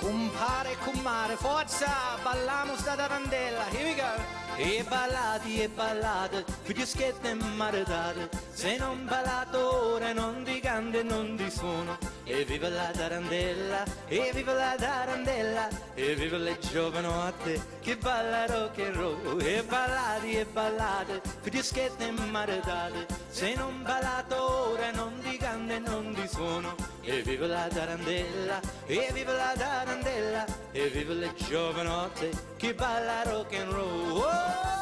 compare con mare, forza, balliamo sta tarantella, here we go. E ballate, figlieschette e maredate, se non ballate ora non di canto e non di suono. E viva la tarantella, e viva la tarantella, e viva le giovanotte che balla rock and roll. E ballate, figlieschette e maredate, se non ballate ora non di canto e non di suono. E viva la tarantella, e viva la tarantella, e viva le giovanotte che balla rock and roll. Oh!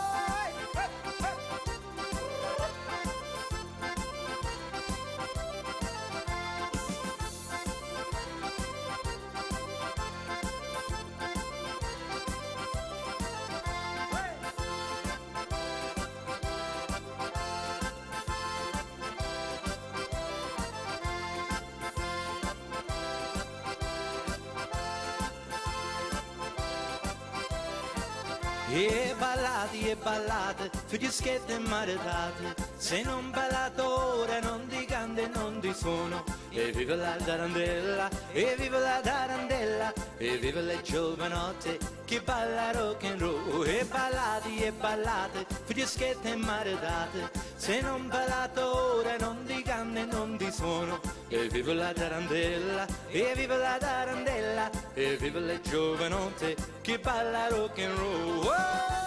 E ballate, figlieschette e maredate, se non ballate ora non di canto e non di suono. E viva la tarantella, e viva la tarantella, e viva le giovanotte che balla rock and roll. E ballate, figlieschette e maredate, se non ballate ora non di canto e non di suono. E viva la tarantella, e viva la tarantella, e viva le giovanotte che balla rock and roll. Oh!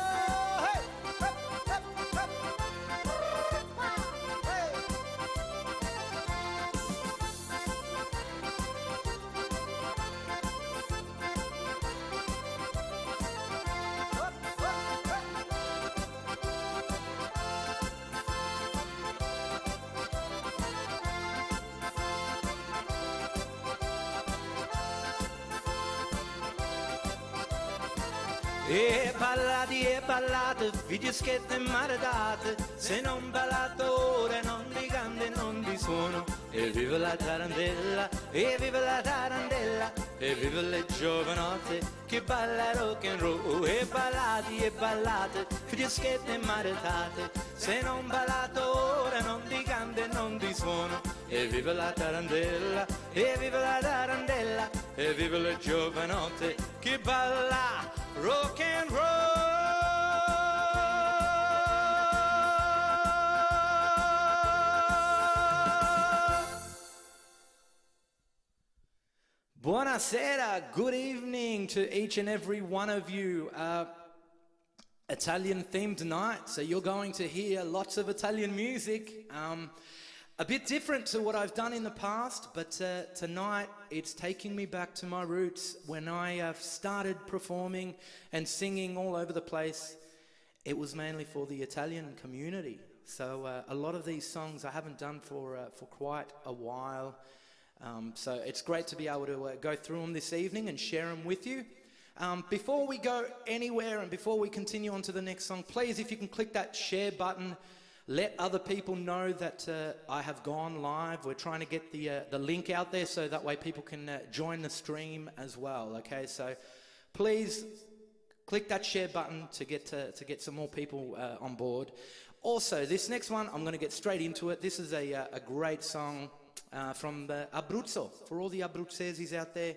E ballate, figlieschette e maredate, se non ballate ora non di canto e non di suono. E viva la tarantella, e viva la tarantella, e viva le giovanotte che balla rock and roll. E ballate, figlieschette e maredate, se non ballate ora non di canto e non di suono. E viva la tarantella, e viva la tarantella, e viva le giovanotte che balla rock and roll. Buonasera, good evening to each and every one of you. Italian themed night, so you're going to hear lots of Italian music. A bit different to what I've done in the past, but tonight it's taking me back to my roots when I started performing and singing all over the place. It was mainly for the Italian community. So a lot of these songs I haven't done for quite a while. So it's great to be able to go through them this evening and share them with you. Before we go anywhere and before we continue on to the next song, please, if you can click that share button, let other people know that I have gone live. We're trying to get the link out there so that way people can join the stream as well. Okay, so please click that share button to get some more people on board. Also, this next one, I'm going to get straight into it. This is a great song from Abruzzo, for all the Abruzzese out there,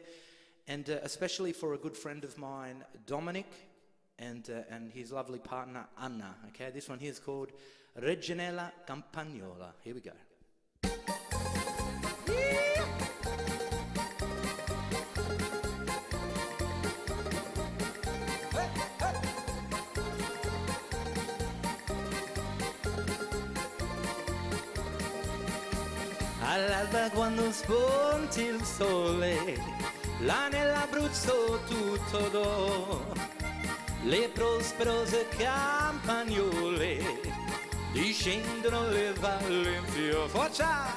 and especially for a good friend of mine, Dominic, and his lovely partner, Anna. Okay, this one here is called Reginella Campagnola. Here we go. All'alba quando spunti il sole, là nell'Abruzzo tutto do, le prosperose campagnole discendono le valli in fiore. Forza!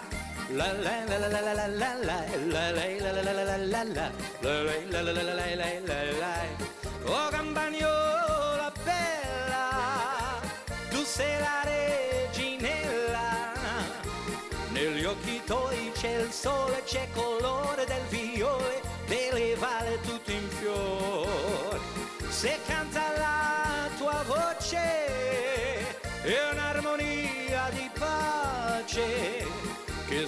La la la la la la la la la la la la la la la la la. Oh campagnola bella, tu sei la reginella. Negli occhi tuoi c'è il sole, c'è colore del viole, delle valli tutto in fiore. Se canta la tua voce è un'armonia di pace che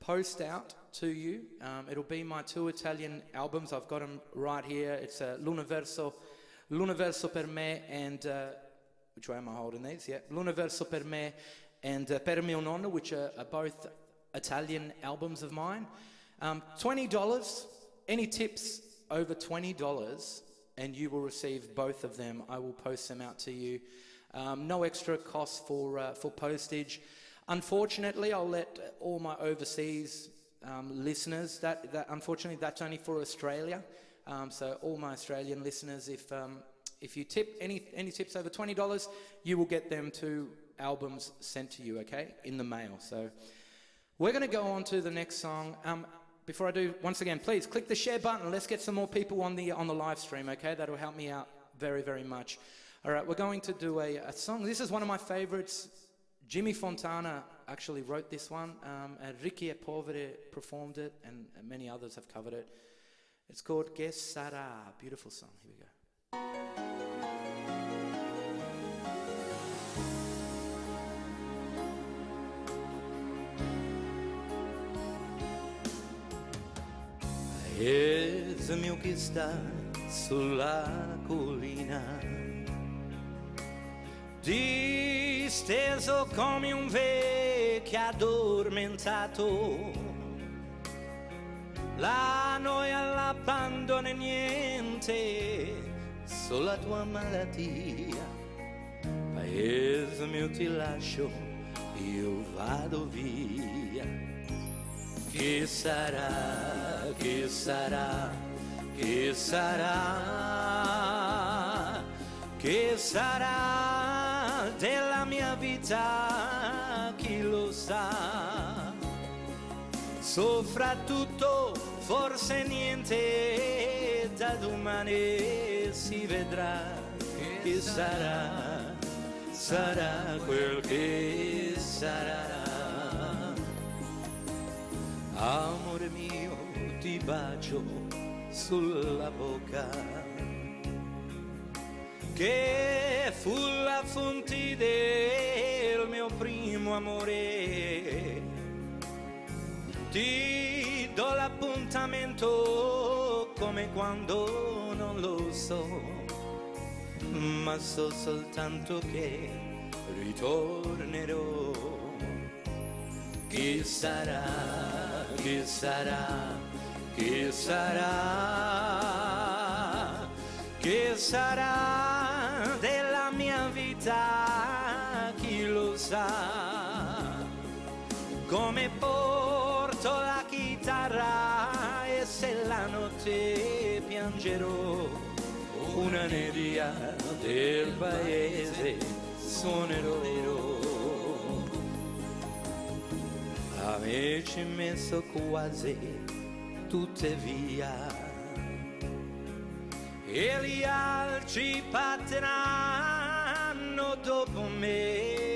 post out to you. It'll be my 2 Italian albums. I've got them right here. It's L'Universo per me and which way am I holding these? Yeah, L'Universo per me and Per mio nonno, which are both Italian albums of mine. $20. Any tips over $20, and you will receive both of them. I will post them out to you. No extra cost for postage. Unfortunately, I'll let all my overseas listeners, that unfortunately that's only for Australia. So all my Australian listeners, if you tip any tips over $20, you will get them 2 albums sent to you, okay, in the mail. So we're going to go on to the next song. Before I do, once again, please click the share button. Let's get some more people on the live stream, okay? That'll help me out very, very much. All right, we're going to do a song. This is one of my favorites. Jimmy Fontana actually wrote this one. Ricchi e Poveri performed it, and many others have covered it. It's called Che Sarà. Beautiful song. Here we go. Paese mio che sta sulla collina, disteso come un vecchio addormentato, la noia l'abbandona e niente, solo la tua malattia. Paese mio ti lascio, io vado via. Che sarà, che sarà, che sarà, che sarà della mia vita, chi lo sa. Soprattutto forse niente, da domani si vedrà. Che sarà, sarà quel che sarà. Amore mio, ti bacio sulla bocca, che fu la fonte del mio primo amore. Ti do l'appuntamento come quando non lo so, ma so soltanto che ritornerò. Chi sarà, chi sarà, chi sarà, chi sarà della mia vita, chi lo sa. Come porto la chitarra e se la notte piangerò, una neria del paese suonerò. A me ci messo quasi tutte via e gli altri partiranno dopo me.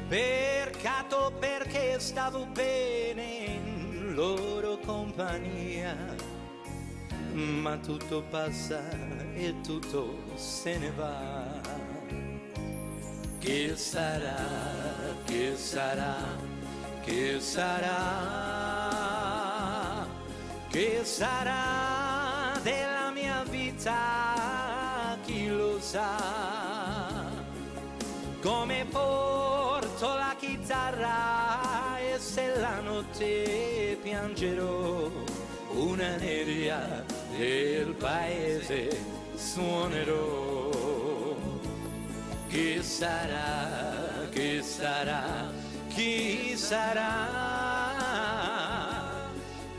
Peccato perché stavo bene in loro compagnia, ma tutto passa e tutto se ne va. Che sarà, che sarà, che sarà, che sarà della mia vita, chi lo sa. Come porto la chitarra e se la notte piangerò, una neria del paese suonerò. Chi sarà, chi sarà, chi sarà,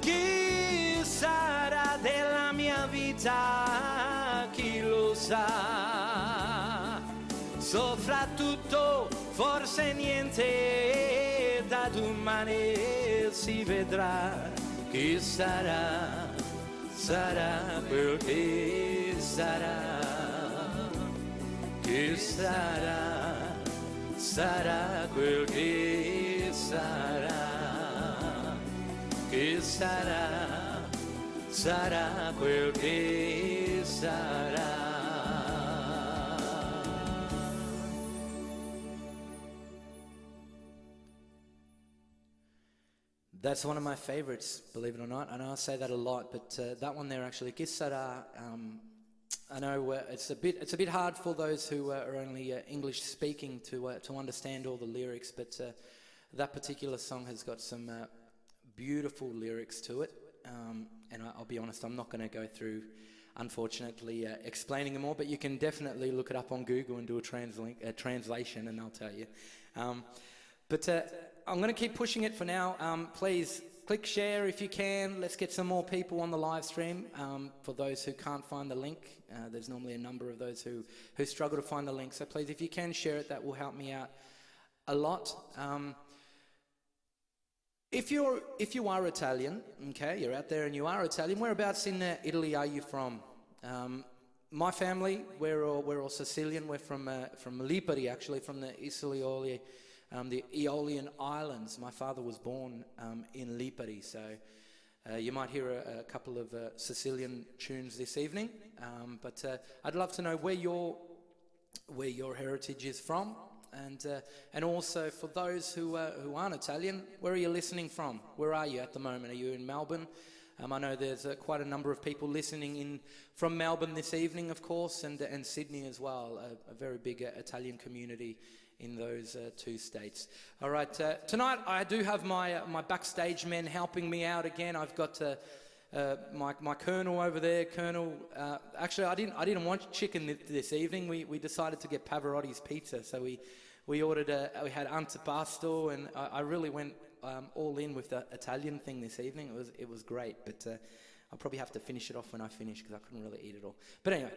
chi sarà della mia vita, chi lo sa. Soprattutto forse niente, da domani si vedrà. Chi sarà, sarà quel che sarà. Che sarà, sarà quel che sarà. Che sarà, sarà quel che sarà. That's one of my favorites, believe it or not. I know I say that a lot, but that one there actually, Che sarà, I know it's a bit hard for those who are only English speaking to understand all the lyrics, but that particular song has got some beautiful lyrics to it. And I'll be honest, I'm not going to go through, unfortunately, explaining them all, but you can definitely look it up on Google and do a translation, and they'll tell you. But I'm going to keep pushing it for now. Please click share if you can. Let's get some more people on the live stream. For those who can't find the link, there's normally a number of those who struggle to find the link. So please, if you can share it, that will help me out a lot. If you are Italian, okay, you're out there and you are Italian, whereabouts in Italy are you from? My family, we're all Sicilian. We're from Lipari, actually, from the Aeolian Islands. My father was born in Lipari, so you might hear a couple of Sicilian tunes this evening. But I'd love to know where your heritage is from. And also for those who aren't Italian, where are you listening from? Where are you at the moment? Are you in Melbourne? I know there's quite a number of people listening in from Melbourne this evening, of course, and Sydney as well. A very big Italian community in those two states. All right, tonight I do have my backstage men helping me out again. I've got my Colonel over there. Colonel, actually I didn't want chicken this evening. We decided to get Pavarotti's pizza, so we ordered we had antipasto, and I really went all in with the Italian thing this evening. It was great, but I'll probably have to finish it off when I finish because I couldn't really eat it all. But anyway,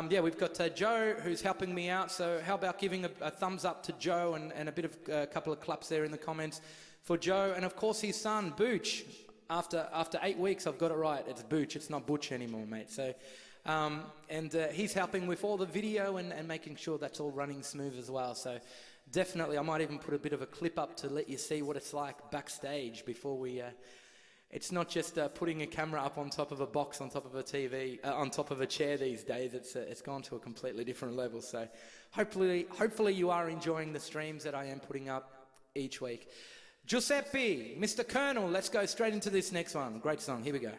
yeah, we've got Joe who's helping me out. So how about giving a thumbs up to Joe and a bit of a couple of claps there in the comments for Joe, and of course his son Booch. After 8 weeks, I've got it right. It's Booch. It's not Butch anymore, mate. So, and he's helping with all the video and making sure that's all running smooth as well. So, definitely, I might even put a bit of a clip up to let you see what it's like backstage before we. It's not just putting a camera up on top of a box, on top of a TV, on top of a chair these days. It's gone to a completely different level. So, hopefully you are enjoying the streams that I am putting up each week. Giuseppe, Mr. Colonel, let's go straight into this next one. Great song, here we go.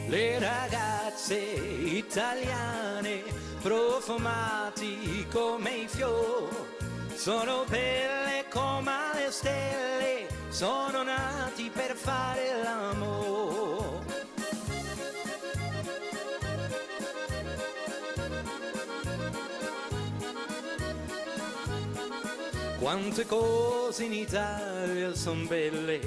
Le ragazze italiane profumati come i fiori, sono belle come le stelle, sono nati per fare l'amore. Quante cose in Italia son belle,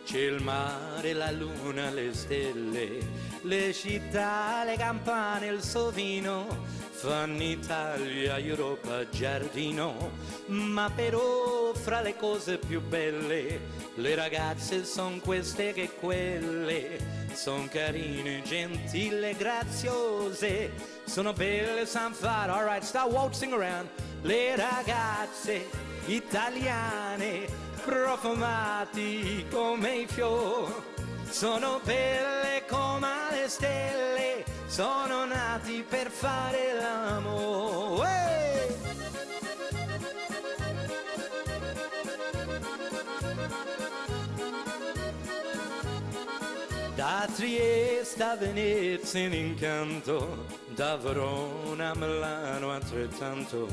c'è il mare, la luna, le stelle, le città, le campane, il sovino, fanno Italia, Europa, giardino. Ma però fra le cose più belle, le ragazze son queste che quelle, son carine, gentili, graziose, sono belle, san fare. All right, start waltzing around. Le ragazze italiane profumati come i fiori, sono belle come le stelle, sono nati per fare l'amore. Da Trieste a Venezia in incanto, da Verona a Milano altrettanto,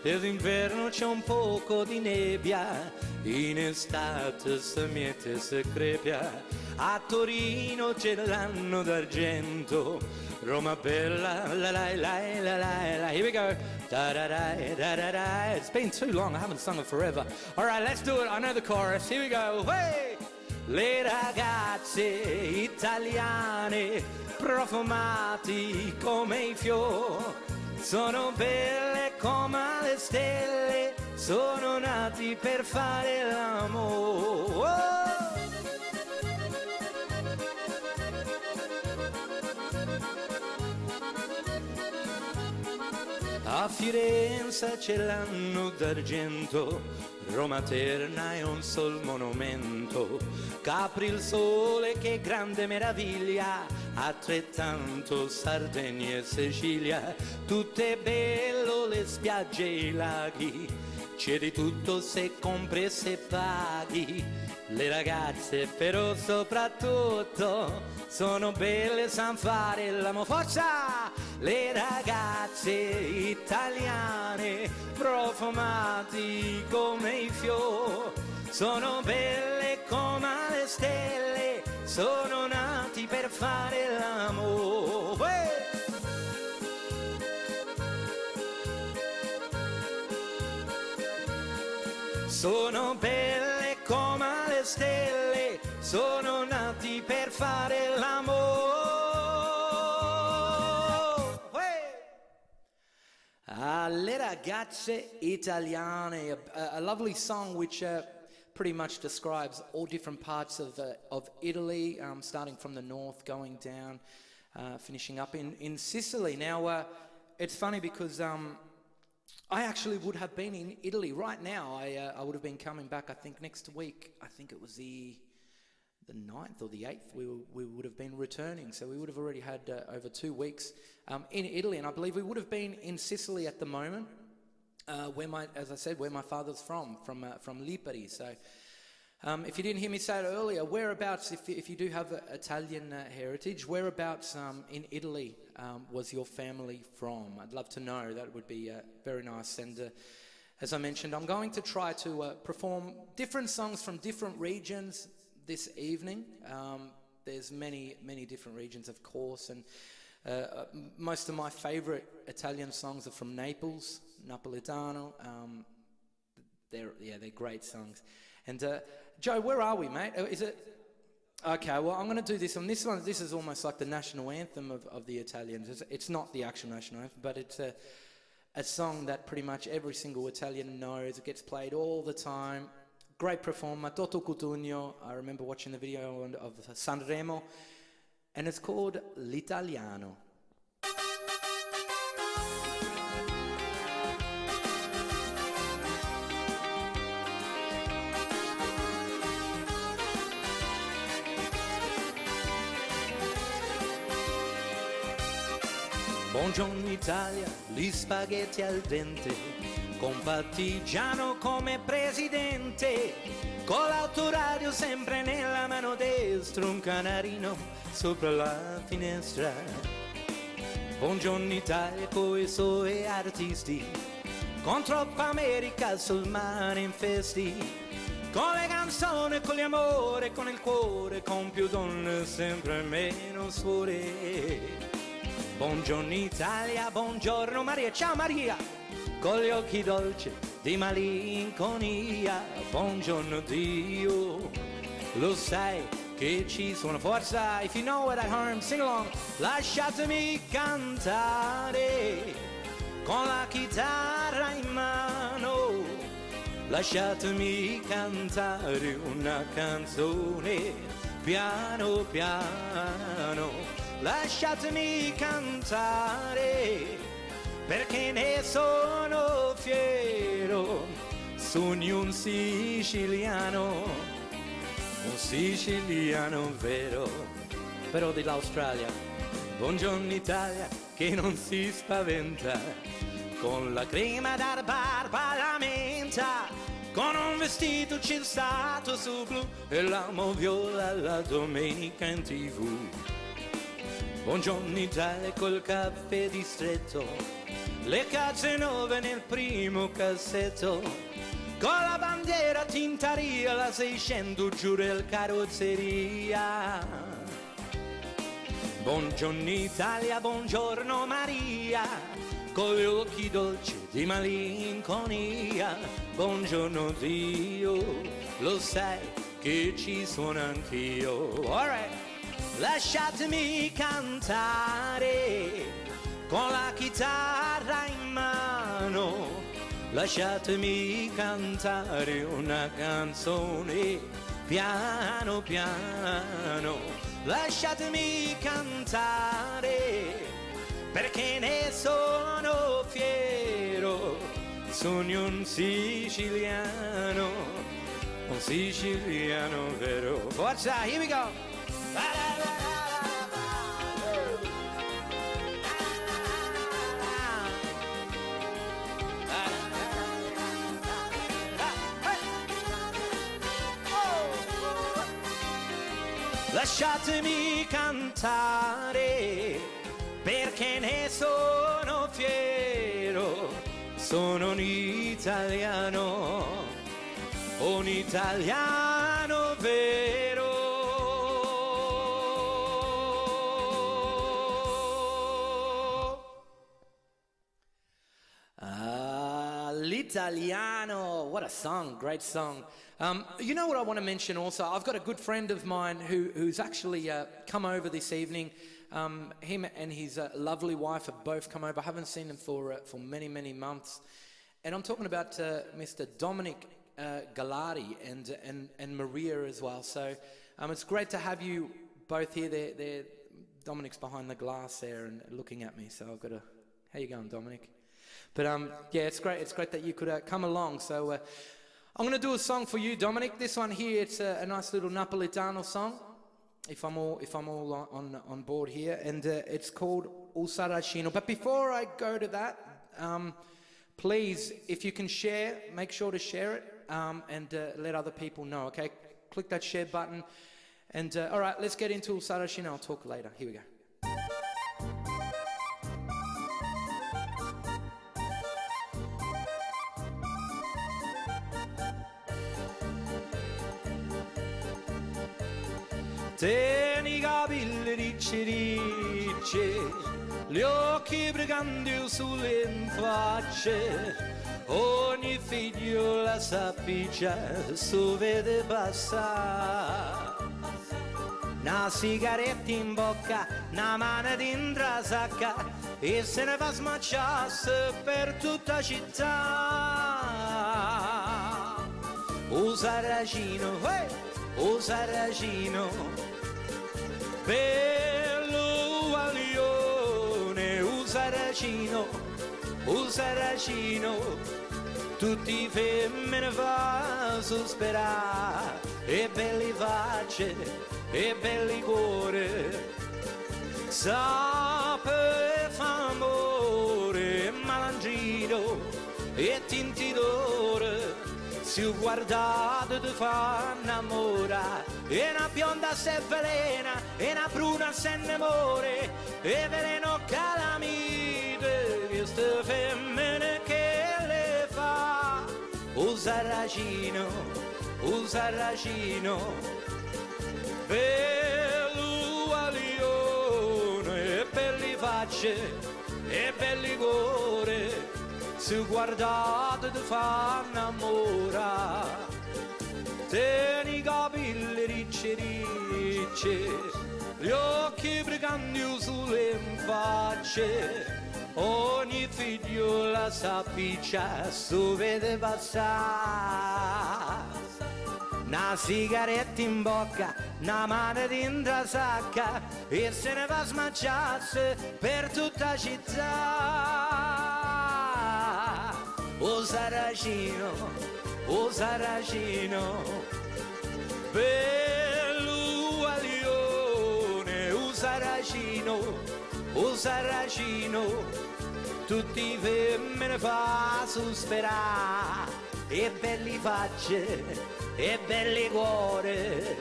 e d'inverno c'è un poco di nebbia, in estate si miete si crepia, a Torino c'è l'anno d'argento, Roma bella, la la la la la la. Here we go. Da da da da da da. It's been too long, I haven't sung it forever. All right, let's do it. I know the chorus. Here we go. Hey! Le ragazze italiane profumati come i fiori, sono belle come le stelle, sono nati per fare l'amore. Oh! A Firenze c'è l'anno d'argento, Roma Terna è un sol monumento, Capri il sole, che grande meraviglia, altrettanto Sardegna e Sicilia, tutte bello le spiagge e i laghi, c'è di tutto se compri e se paghi. Le ragazze però soprattutto sono belle, san fare l'amo, forza! Le ragazze italiane profumati come i fiori, sono belle come le stelle, sono nati per fare l'amore. Sono belle come le stelle, sono nati per fare l'amore. Le ragazze italiane, a lovely song which pretty much describes all different parts of Italy, starting from the north, going down, finishing up in Sicily. Now, it's funny because I actually would have been in Italy right now. I would have been coming back, I think, next week. I think it was the 9th or the 8th. We would have been returning, so we would have already had over 2 weeks in Italy, and I believe we would have been in Sicily at the moment, where my father's from Lipari. So if you didn't hear me say it earlier, whereabouts, if you do have Italian heritage, whereabouts in Italy was your family from? I'd love to know. That would be very nice. And as I mentioned, I'm going to try to perform different songs from different regions this evening. There's many different regions, of course, and most of my favorite Italian songs are from Naples, Napolitano. They're great songs. And Joe, where are we, mate? Is it? Okay, well, I'm going to do this on this one. This is almost like the national anthem of the Italians. It's not the actual national anthem, but it's a song that pretty much every single Italian knows. It gets played all the time. Great performer, Toto Cutugno. I remember watching the video of Sanremo, and it's called L'Italiano. Buongiorno Italia, gli spaghetti al dente, con partigiano come presidente, con l'autoradio sempre nella mano destra, un canarino sopra la finestra. Buongiorno Italia coi i suoi artisti, con troppa America sul mare in festi, con le canzoni, con l'amore, con il cuore, con più donne sempre meno suore. Buongiorno Italia, buongiorno Maria, ciao Maria, con gli occhi dolci di malinconia. Buongiorno Dio, lo sai che ci sono, forza, if you know it at home, sing along. Lasciatemi cantare con la chitarra in mano, lasciatemi cantare una canzone piano piano. Lasciatemi cantare perché ne sono fiero, sogno un siciliano vero, però dell'Australia. Buongiorno Italia che non si spaventa, con la crema da barba la menta, con un vestito cinzato su blu e l'amo viola la domenica in TV. Buongiorno Italia col caffè distretto, le calze nuove nel primo cassetto, con la bandiera tintaria, la 600 giù del carrozzeria. Buongiorno Italia, buongiorno Maria, con gli occhi dolci di malinconia. Buongiorno Dio, lo sai che ci sono anch'io. All right. Lasciatemi cantare con la chitarra in mano, lasciatemi cantare una canzone piano piano, lasciatemi cantare perché ne sono fiero, sogno un siciliano un siciliano vero. Forza, here we go. Lasciatemi cantare perché ne sono fiero, sono un italiano vero. L'Italiano, what a song, great song. You know what I want to mention also? I've got a good friend of mine who's actually come over this evening. Him and his lovely wife have both come over. I haven't seen them for many, many months. And I'm talking about Mr. Dominic Gallardi and Maria as well. So it's great to have you both here. Dominic's behind the glass there and looking at me. So I've got to... How you going, Dominic? But yeah, it's great. It's great that you could come along. So I'm going to do a song for you, Dominic. This one here, it's a nice little Napolitano song. If I'm all on board here, and it's called Il Saracino. But before I go to that, please, if you can share, make sure to share it and let other people know. Okay, click that share button. And all right, let's get into Il Saracino. I'll talk later. Here we go. Tieni i capelli ricci ricci, gli occhi briganti sulle facce, ogni figlio la sappiccia su vede passare. Una sigaretta in bocca, una mano dentro la sacca e se ne va smacciasse per tutta città. O Saracino, o Saracino, bello guaglione, o Saracino, tutti i femmine fa sosperare, e belli facce, e belli cuore, sape fa amore, malandrino e tintidore. Si guardate ti fa innamorare, e una bionda se velena, e una bruna se innamore, e veleno calamite, queste femmine che le fa. O Saracino, bello guaglione, e belli facce, e belli cuore, se guardate ti fa innamorare. Tieni i capelli ricci ricci, gli occhi briganti sulle facce, ogni figlio la sappiccia su vede passare. Una sigaretta in bocca, una mano dentro la sacca e se ne va a smacciarsi per tutta la città. O Saracino, bello guaglione, o Saracino, tutti i femmine fa sosperare, e belli facce, e belli cuore,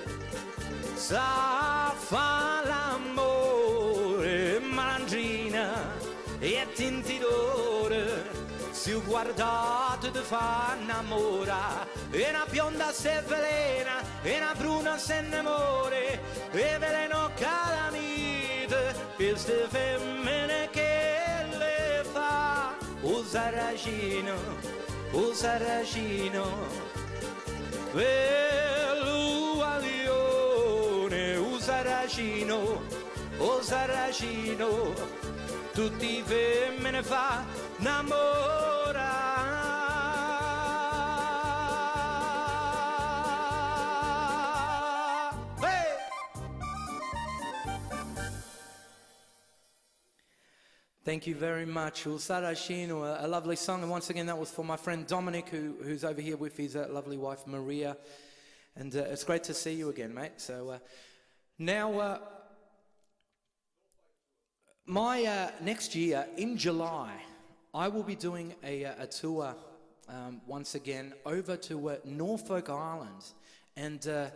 sa fa l'amore, malandrina e tintidore. Si guardate ti fa innamorare, e una bionda se velena, e una bruna se innamore, e veleno calamite, queste femmine che le fa. O Saracino, bello guaglione, o Saracino, tutti i femmine fa innamora. Hey! Thank you very much. Il Saracino, a lovely song. And once again, that was for my friend Dominic, who's over here with his lovely wife, Maria. And it's great to see you again, mate. So now, my next year in July, I will be doing a tour once again over to Norfolk Island, and this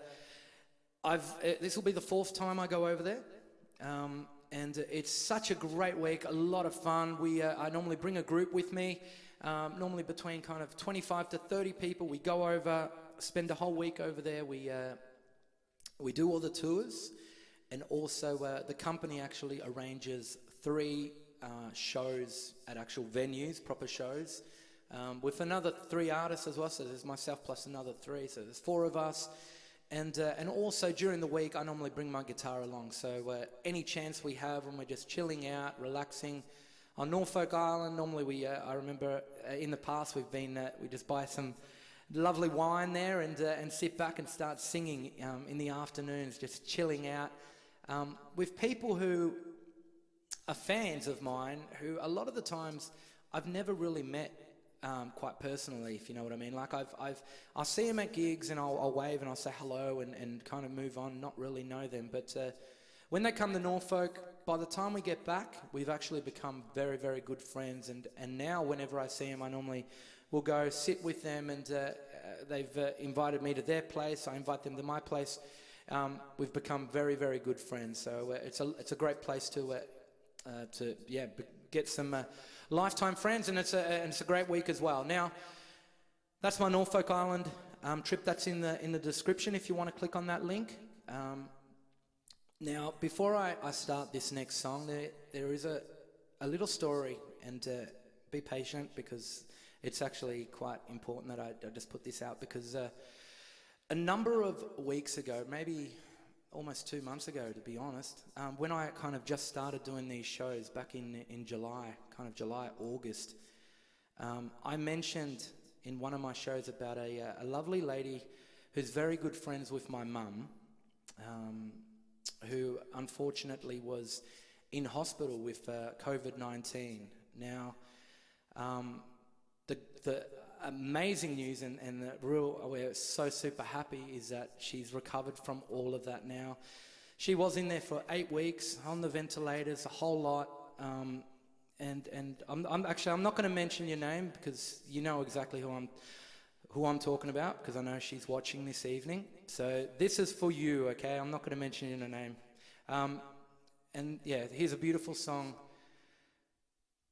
will be the 4th time I go over there. And it's such a great week, a lot of fun. I normally bring a group with me, normally between kind of 25 to 30 people. We go over, spend a whole week over there. We do all the tours, and also the company actually arranges 3 shows at actual venues, proper shows, with another 3 artists as well. So there's myself plus another 3, so there's 4 of us. And also during the week, I normally bring my guitar along. So any chance we have when we're just chilling out, relaxing on Norfolk Island, normally I remember in the past we just buy some lovely wine there and sit back and start singing in the afternoons, just chilling out with people who are fans of mine, who a lot of the times I've never really met quite personally, if you know what I mean. Like I'll see them at gigs and I'll wave and I'll say hello and kind of move on, not really know them. But when they come to Norfolk, by the time we get back, we've actually become very, very good friends. And now whenever I see them, I normally will go sit with them, and they've invited me to their place. I invite them to my place. We've become very, very good friends. So it's a great place to get some lifetime friends, and it's a great week as well. Now, that's my Norfolk Island trip. That's in the description if you want to click on that link. Now, before I start this next song, there is a little story, and be patient because it's actually quite important that I just put this out, because a number of weeks ago, maybe almost 2 months ago, to be honest, when I kind of just started doing these shows back in July, August, I mentioned in one of my shows about a lovely lady who's very good friends with my mum, who unfortunately was in hospital with COVID-19. Now, the amazing news and the real, we're so super happy, is that she's recovered from all of that now. She was in there for 8 weeks on the ventilators, a whole lot. And I'm not going to mention your name because you know exactly who I'm talking about, because I know she's watching this evening. So this is for you, okay? I'm not going to mention your name. And yeah, here's a beautiful song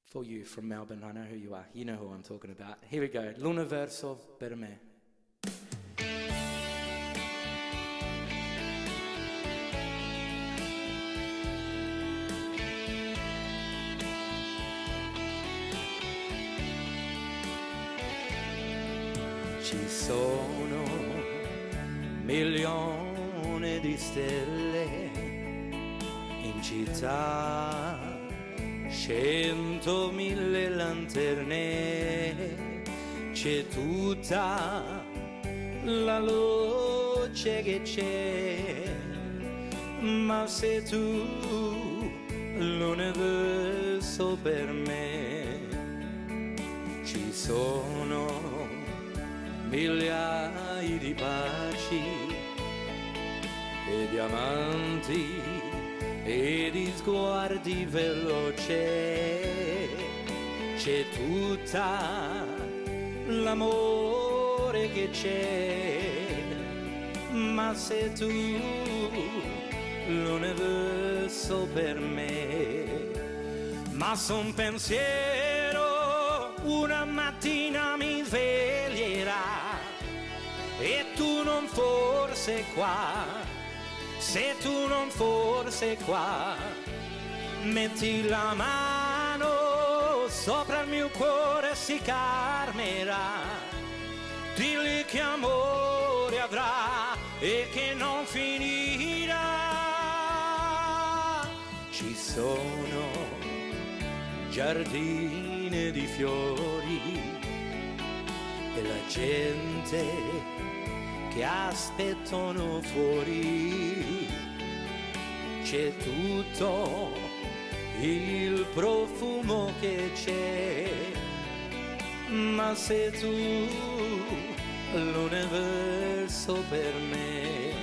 for you from Melbourne. I know who you are. You know who I'm talking about. Here we go. L'universo per me. Ci sono milioni di stelle in città, 100.000 lanterne, c'è tutta la luce che c'è, ma sei tu l'universo per me. Ci sono migliaia di baci e diamanti e di sguardi veloci, c'è tutta l'amore che c'è, ma sei tu l'universo per me. Ma son pensiero una mattina mi sveglierà e tu non forse qua. Se tu non forse qua, metti la mano sopra il mio cuore e si calmerà. Dilli che amore avrà e che non finirà. Ci sono giardini di fiori e la gente che aspettano fuori, c'è tutto il profumo che c'è, ma sei tu l'universo per me.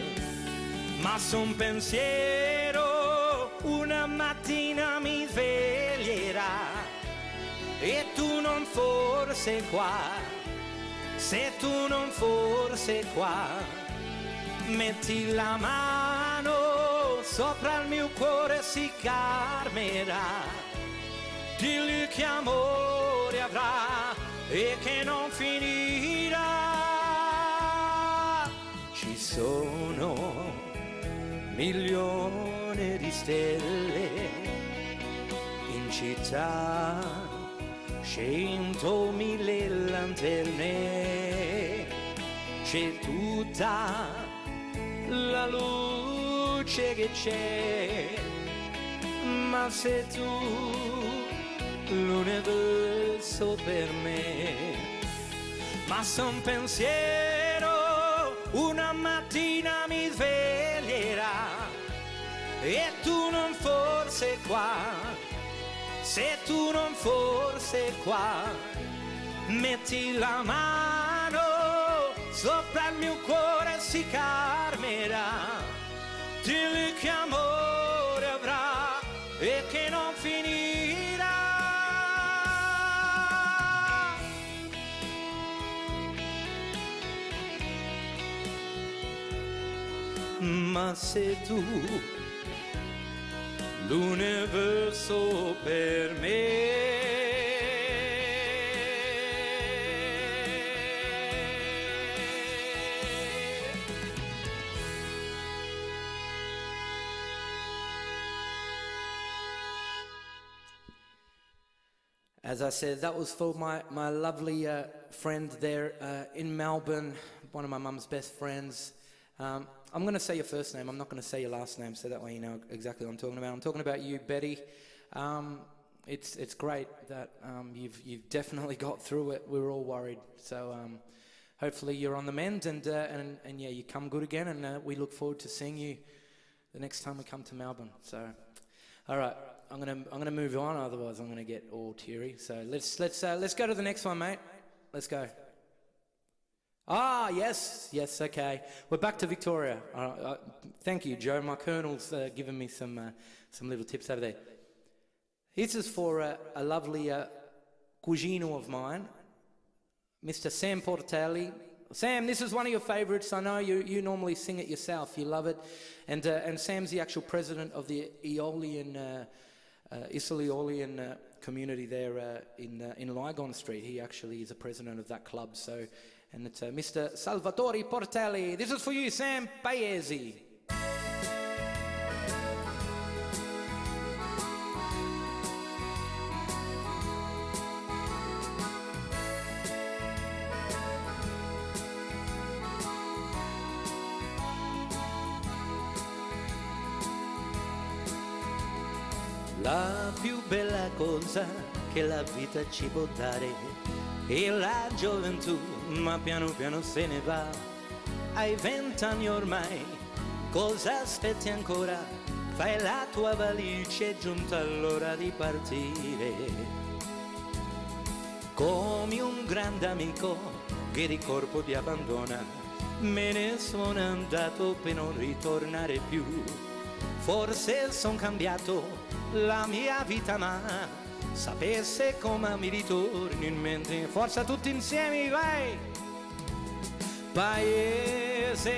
Ma son pensiero una mattina mi sveglierà e tu non forse qua, se tu non forse qua, metti la mano sopra il mio cuore si calmerà, dilli che amore avrà e che non finirà. Ci sono milioni di stelle in città, 100.000 lanterne, c'è tutta la luce che c'è, ma sei tu l'universo per me. Ma son pensiero una mattina mi sveglierà e tu non forse qua, se tu non forse qua, metti la mano sopra il mio cuore si calmerà, dilli che amore avrà e che non finirà. Ma sei tu l'universo per me. As I said, that was for my lovely friend there in Melbourne, one of my mum's best friends. I'm going to say your first name, I'm not going to say your last name, so that way you know exactly what I'm talking about. I'm talking about you, Betty. It's great that you've definitely got through it. We were all worried. So hopefully you're on the mend and yeah, you come good again, and we look forward to seeing you the next time we come to Melbourne. So, all right. I'm gonna move on, otherwise I'm gonna get all teary. So let's go to the next one, mate. Let's go. Ah, yes, okay. We're back to Victoria. Thank you, Joe. My colonel's given me some little tips over there. This is for a lovely cugino of mine, Mr. Sam Portelli. Sam, this is one of your favourites. I know you normally sing it yourself. You love it, and Sam's the actual president of the Aeolian community there in Lygon Street. He actually is a president of that club. So, and it's Mr. Salvatore Portelli. This is for you, Sam Paesi. La più bella cosa che la vita ci può dare è la gioventù, ma piano piano se ne va. Hai 20 anni ormai, cosa aspetti ancora? Fai la tua valigia, è giunta l'ora di partire. Come un grande amico che di corpo ti abbandona, me ne sono andato per non ritornare più. Forse son cambiato la mia vita, ma sapesse come mi ritorni in mente. Forza tutti insieme, vai! Paese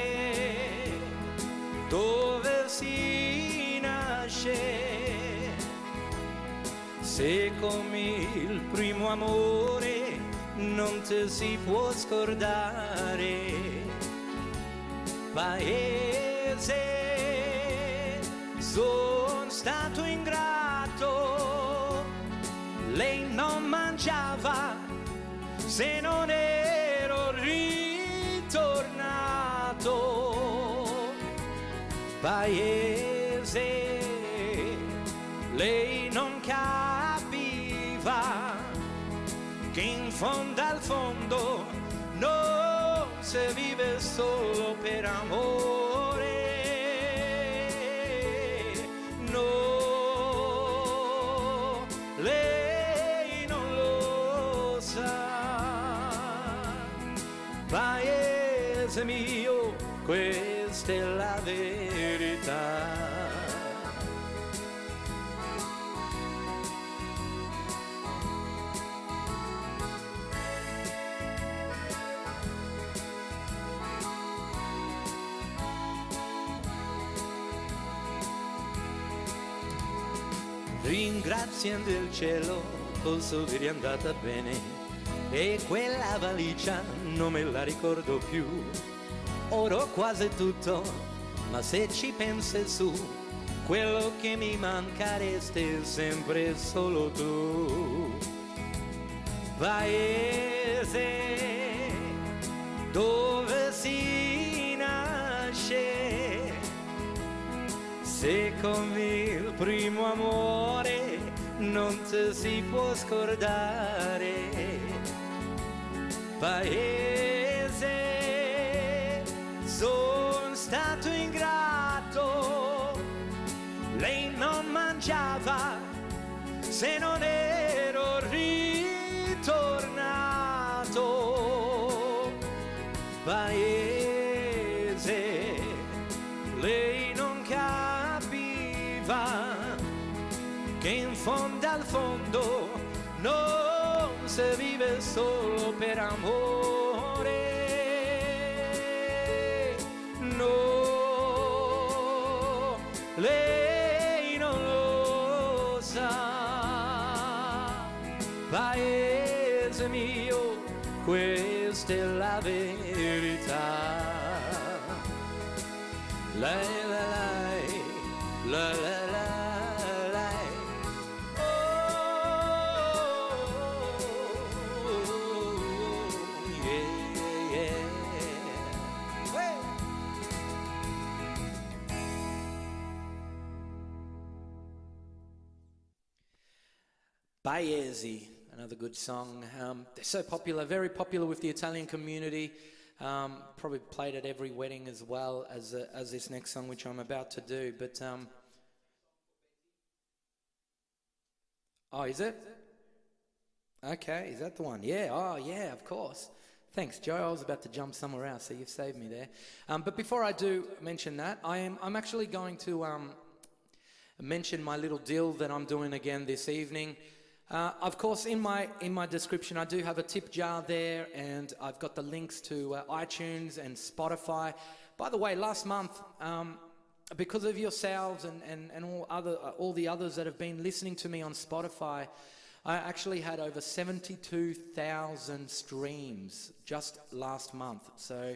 dove si nasce, se come il primo amore non ti si può scordare. Paese, sono stato ingrato, lei non mangiava se non ero ritornato. Paese, lei non capiva che in fondo al fondo non si vive solo per amore. No, lei non lo sa. Paese, Paese mio, questa è la verità. Ringraziando il cielo posso dire è andata bene e quella valigia non me la ricordo più. Ora ho quasi tutto, ma se ci pensi su, quello che mi manca resti sempre solo tu. Paese dove si nasce, se con il primo amore non ti si può scordare. Paese, sono stato ingrato, lei non mangiava se non ero ritornato. Paese, lei non capiva che in fondo al fondo non si vive solo per amore. No, lei non lo sa. Paese mio, questa è la verità. Lei, lei, lei, lei, lei. Paesi, another good song. They're so popular, very popular with the Italian community. Probably played at every wedding as well as this next song, which I'm about to do. But oh, is it? Okay, is that the one? Yeah. Oh, yeah, of course. Thanks, Joe. I was about to jump somewhere else, so you've saved me there. But before I do mention that, I'm actually going to mention my little deal that I'm doing again this evening. Of course, in my description, I do have a tip jar there, and I've got the links to iTunes and Spotify. By the way, last month, because of yourselves and all the others that have been listening to me on Spotify, I actually had over 72,000 streams just last month. So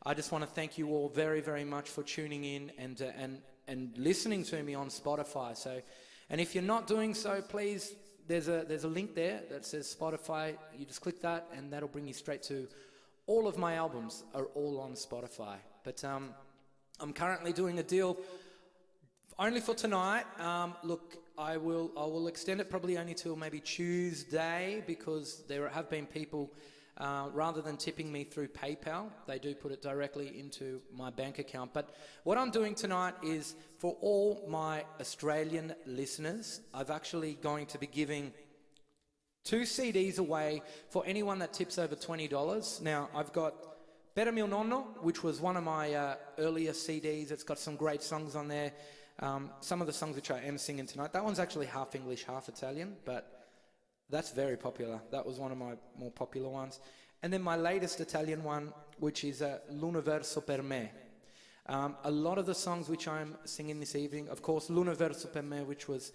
I just want to thank you all very, very much for tuning in and listening to me on Spotify. So, and if you're not doing so, please. There's a link there that says Spotify. You just click that and that'll bring you straight to all of my albums are all on Spotify. But I'm currently doing a deal only for tonight. Look, I will extend it probably only till maybe Tuesday, because there have been people, rather than tipping me through PayPal, they do put it directly into my bank account. But what I'm doing tonight is, for all my Australian listeners, I've actually going to be giving 2 CDs away for anyone that tips over $20. Now, I've got Better Mil Nonna, which was one of my earlier CDs. It's got some great songs on there. Some of the songs which I am singing tonight, that one's actually half English, half Italian, but that's very popular. That was one of my more popular ones. And then my latest Italian one, which is L'Universo per me. A lot of the songs which I'm singing this evening, of course, L'Universo per me, which was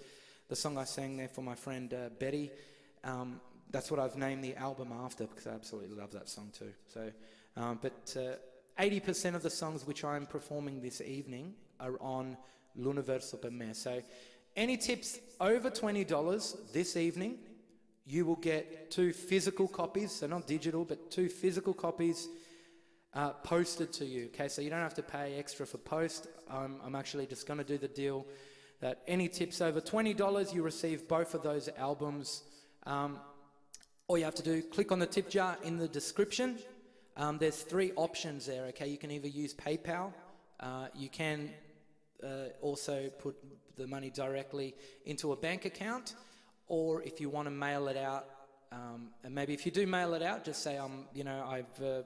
the song I sang there for my friend Betty. That's what I've named the album after, because I absolutely love that song too. So, but 80% of the songs which I'm performing this evening are on L'Universo per me. So any tips over $20 this evening, you will get 2 physical copies, so not digital, but 2 physical copies posted to you. Okay, so you don't have to pay extra for post. I'm actually just going to do the deal that any tips over $20, you receive both of those albums. All you have to do, click on the tip jar in the description. There's 3 options there. Okay, you can either use PayPal, you can also put the money directly into a bank account, or if you want to mail it out, and maybe if you do mail it out, just say I've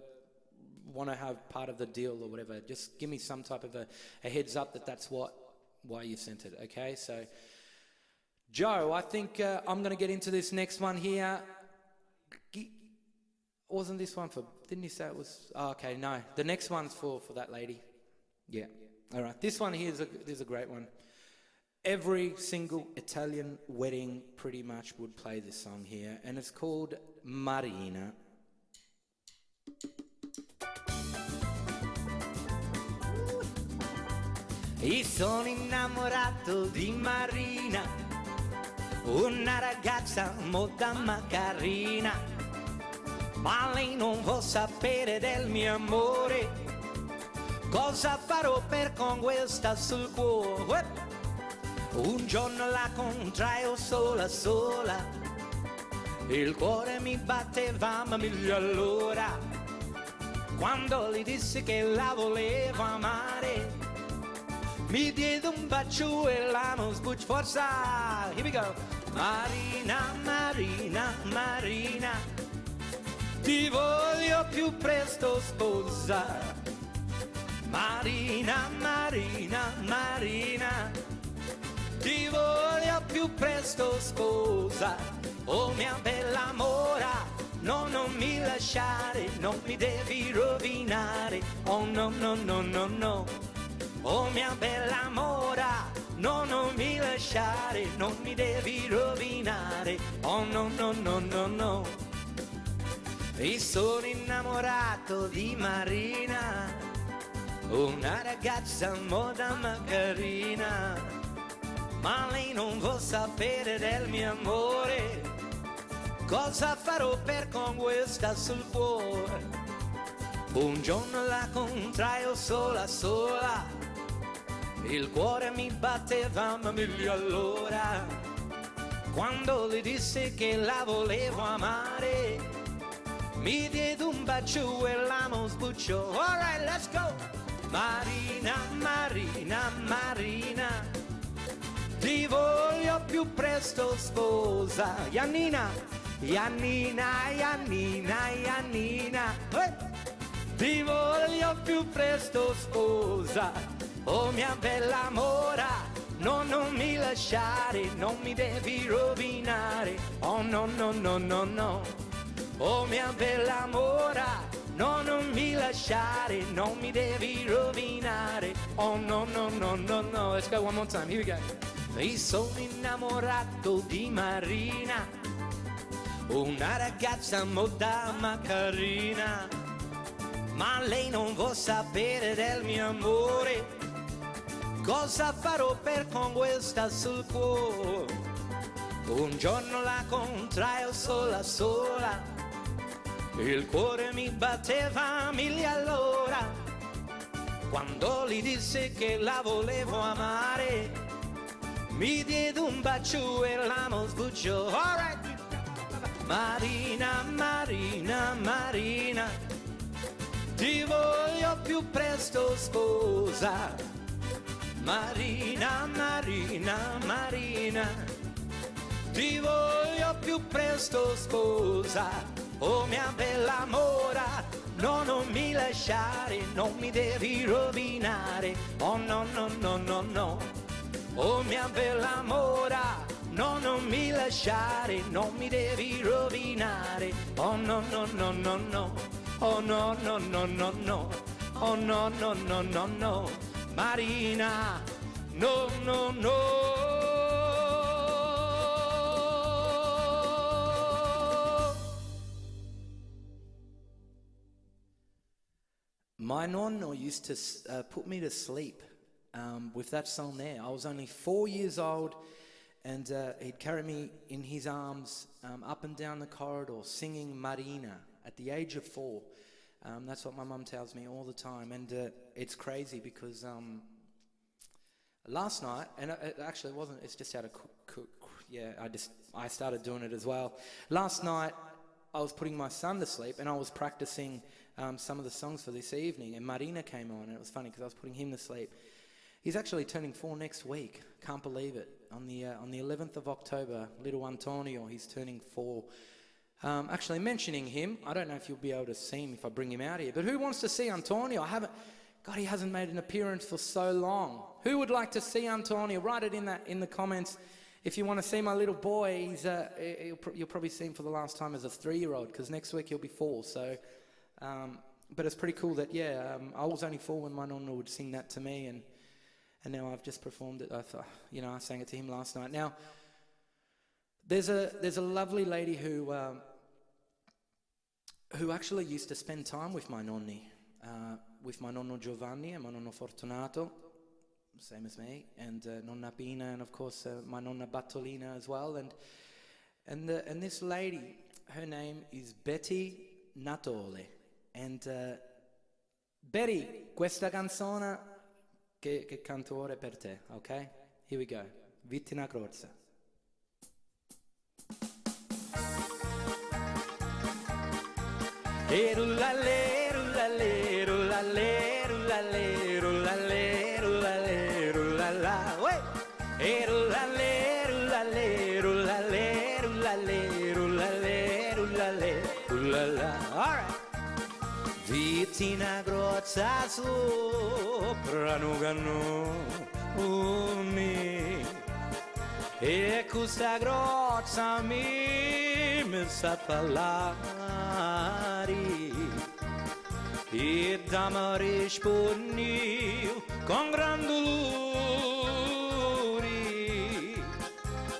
want to have part of the deal or whatever, just give me some type of a heads up that's why you sent it, okay? So, Joe, I think I'm going to get into this next one here. Wasn't this one for, didn't you say it was, oh, okay, no. The next one's for that lady. Yeah, all right. This one here is a great one. Every single Italian wedding pretty much would play this song here, and it's called Marina. Io sono innamorato di Marina, una ragazza molto carina, ma lei non vuol sapere del mio amore. Cosa farò per conquista sul cuore? Un giorno la contraio sola sola, il cuore mi batteva a mille all'ora, quando le dissi che la volevo amare. Mi diede un bacio e l'amo sbuccio, forza, here we go. Marina, Marina, Marina, ti voglio più presto sposa. Marina, Marina, Marina, ti voglio più presto sposa. Oh mia bella mora, no, non mi lasciare, non mi devi rovinare. Oh no, no, no, no, no. Oh mia bella mora, no, non mi lasciare, non mi devi rovinare. Oh no, no, no, no, no. Io sono innamorato di Marina, una ragazza moda ma carina, ma lei non vuol sapere del mio amore. Cosa farò per conquista sul cuore? Un giorno la contraio sola sola, il cuore mi batteva a mille all'ora, quando le disse che la volevo amare. Mi diede un bacio e l'amo sbucciò. All right, let's go! Marina, Marina, Marina, ti voglio più presto sposa. Iannina, Iannina, Iannina, Iannina, ti voglio più presto sposa. Oh mia bella mora, no, non mi lasciare, non mi devi rovinare. Oh no, no, no, no, no. Oh mia bella mora, no, non mi lasciare, non mi devi rovinare. Oh no, no, no, no, no. Let's go one more time, here we go. Io sono innamorato di Marina, una ragazza molto ma carina, ma lei non vuol sapere del mio amore. Cosa farò per conquista sul cuore? Un giorno la contraio sola sola, il cuore mi batteva a mille all'ora, quando gli disse che la volevo amare. Mi diede un bacio e l'amo sbucciò. All right. Marina, Marina, Marina, ti voglio più presto sposa. Marina, Marina, Marina, ti voglio più presto sposa. Oh mia bella mora, no, non mi lasciare, non mi devi rovinare. Oh no, no, no, no, no. Oh mia bella mora, no, non mi lasciare, non mi devi rovinare. Oh no, no, no, no, no. Oh no, no, no, no, no. Oh no, no, no, no, no. Marina, no, no, no. My nonna used to put me to sleep with that song there. I was only 4 years old, and he'd carry me in his arms up and down the corridor singing Marina at the age of 4. That's what my mum tells me all the time, and it's crazy because last night, and it actually wasn't, it's just out of I started doing it as well. Last night I was putting my son to sleep and I was practicing some of the songs for this evening, and Marina came on, and it was funny because I was putting him to sleep. He's actually turning 4 next week, can't believe it. On the 11th of October, little Antonio, he's turning 4. Actually, mentioning him, I don't know if you'll be able to see him if I bring him out here, but who wants to see Antonio? God, he hasn't made an appearance for so long. Who would like to see Antonio? Write it in the comments. If you want to see my little boy, you'll probably see him for the last time as a 3-year-old, because next week he'll be 4. So, but it's pretty cool that I was only 4 when my Nonna would sing that to me, and now I've just performed it. I thought, I sang it to him last night. Now, there's a lovely lady who actually used to spend time with my nonni, with my nonno Giovanni and my nonno Fortunato, same as me, and Nonna Pina, and of course my Nonna Bartolina as well. And this lady, her name is Betty Natole. And Betty, questa canzone che canto ora è per te, ok? Here we go. Vittina Crozza. Rullale, rullale, rullale, rullale, rullale, rullale, rullala, uè! Rullale, rullale, rullale, rullale, rullale, rullale, rullala. All right. Vittina grozza sopra un cannone, e questa grozza mi sa parlare, e da me rispondi con gran dolore,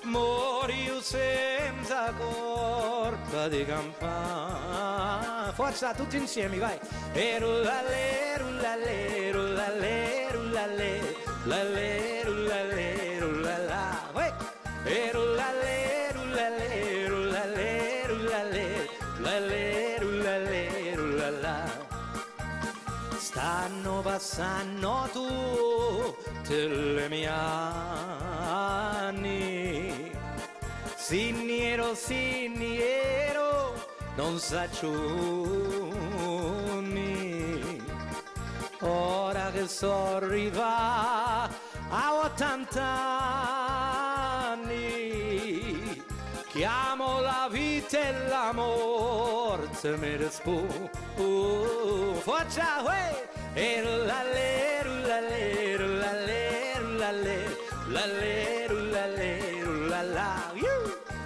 mori senza corda di campana. Forza, tutti insieme, vai! E rullale, rullale, rullale, rullale, rullale, rullale, rullala, uè! E rullale, rullale, rullale, rullale, rullale, rullale, rullala. Stanno passando tutte le mie anni, siniero, siniero, non s'acciuni. Ora che so arrivare a 80 anni, chiamo la vita e la morte mi risponde. Forza, uè! E rullale, rullale, rullale, rullale, rullale, rullale, rullala,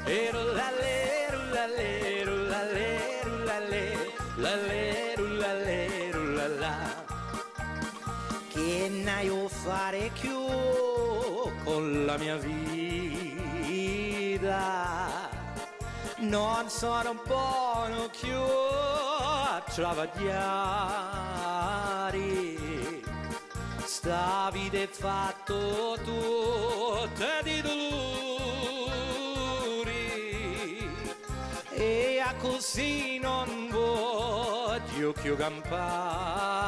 e rullale, rullale, rullale, rullale, rullale, rullale, rullala. Che ne io fare più con la mia vita? Non sono un po' più a travagliare, sta vita è fatto tutta di dolori, e a così non voglio più campare.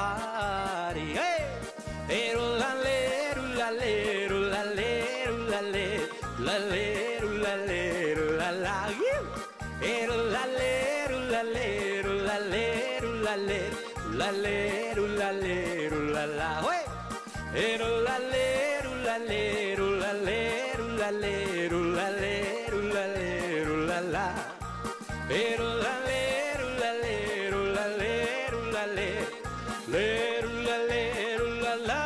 E rullale, rullale, rullale, rullale, rullale, rullale, rullala, e rullale, rullale, rullale, rullale, rullale, rullale, rullala, uè! E rullale, rullale, rullale, rullale, rullale, rullale, rullala, e rullale, rullale, rullale, rullale, le rullale, rullala.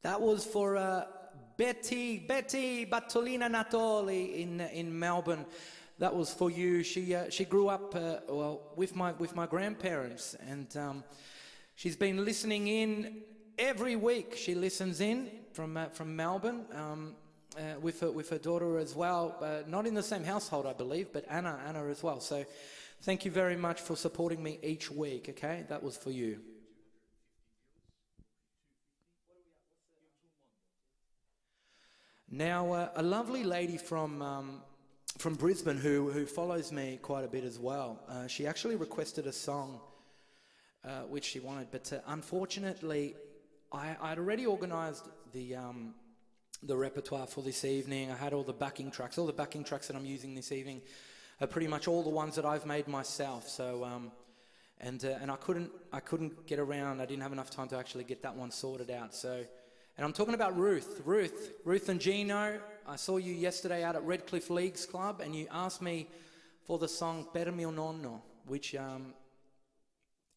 That was for Betty Bartolina Natoli in Melbourne. That was for you. She grew up with my grandparents, and she's been listening in every week. She listens in from Melbourne with her daughter as well. Not in the same household, I believe, but Anna as well. So thank you very much for supporting me each week. Okay, that was for you. Now, a lovely lady from Brisbane who follows me quite a bit as well. She actually requested a song which she wanted, but unfortunately, I'd already organised the repertoire for this evening. I had all the backing tracks. All the backing tracks that I'm using this evening are pretty much all the ones that I've made myself. So and I couldn't get around. I didn't have enough time to actually get that one sorted out. So, and I'm talking about Ruth and Gino. I saw you yesterday out at Redcliffe Leagues Club, and you asked me for the song "Per mio nonno," which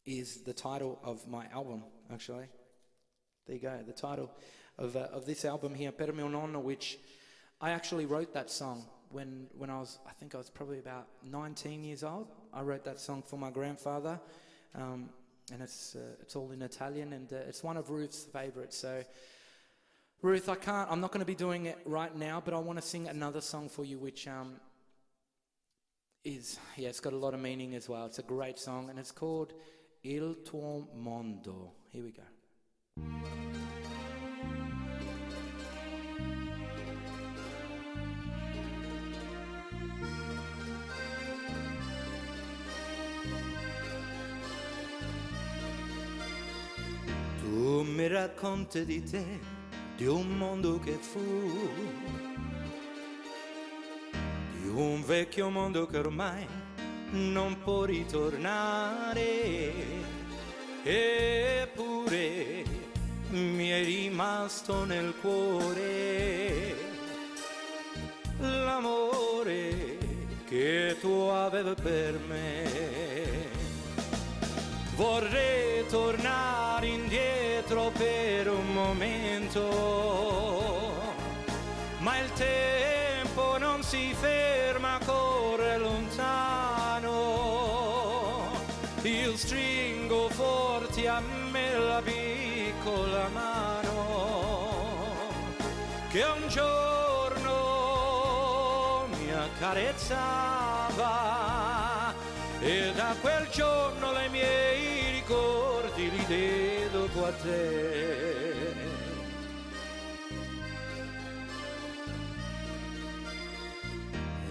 is the title of my album, actually. There you go, the title of this album here, "Per mio nonno," which I actually wrote that song when I think I was probably about 19 years old. I wrote that song for my grandfather, and it's all in Italian, and it's one of Ruth's favorites. So, Ruth, I'm not going to be doing it right now, but I want to sing another song for you, which it's got a lot of meaning as well. It's a great song, and it's called Il tuo mondo. Here we go. Tu mi racconti di te, di un mondo che fu, di un vecchio mondo che ormai non può ritornare, eppure mi è rimasto nel cuore l'amore che tu avevi per me. Vorrei tornare indietro per un momento, ma il tempo non si ferma, corre lontano. Io stringo forti a me la piccola mano che un giorno mi accarezzava, e da quel giorno i miei ricordi li dedico a te.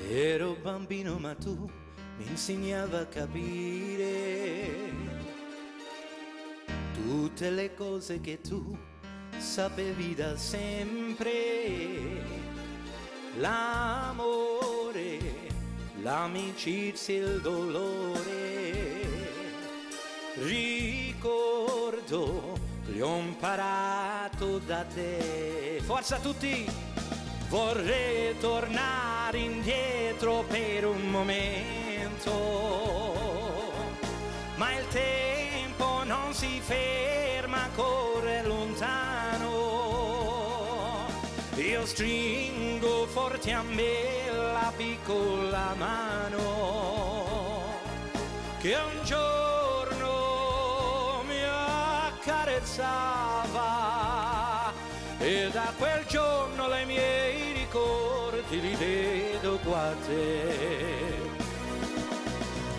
Ero bambino ma tu mi insegnavi a capire tutte le cose che tu sapevi da sempre. L'amore, l'amicizia e il dolore, ricordo, li ho imparato da te. Forza tutti! Vorrei tornare indietro per un momento, ma il tempo non si ferma, corre lontano. Io stringo forte a me la piccola mano che un giorno mi accarezzava, e da quel giorno i miei ricordi li dedico a te.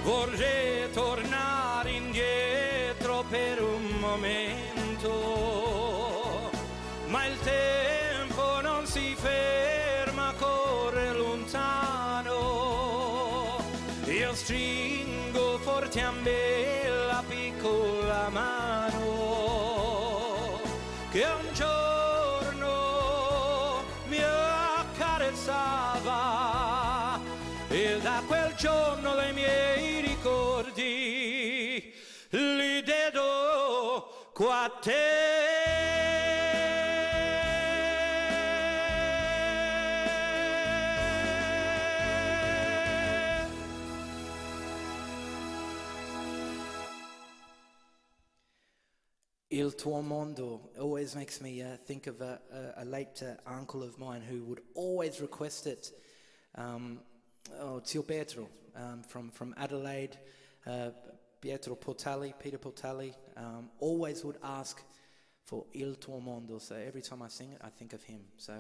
Vorrei tornare indietro per un momento, ma il tempo non si ferma, corre lontano. Io stringo forte a me la piccola mano che un giorno mi accarezzava, e da quel giorno i miei ricordi li dedico a te. Il tuo mondo always makes me think of a late uncle of mine who would always request it. Zio Pietro from Adelaide, Peter Portali, always would ask for Il tuo mondo. So every time I sing it, I think of him. So,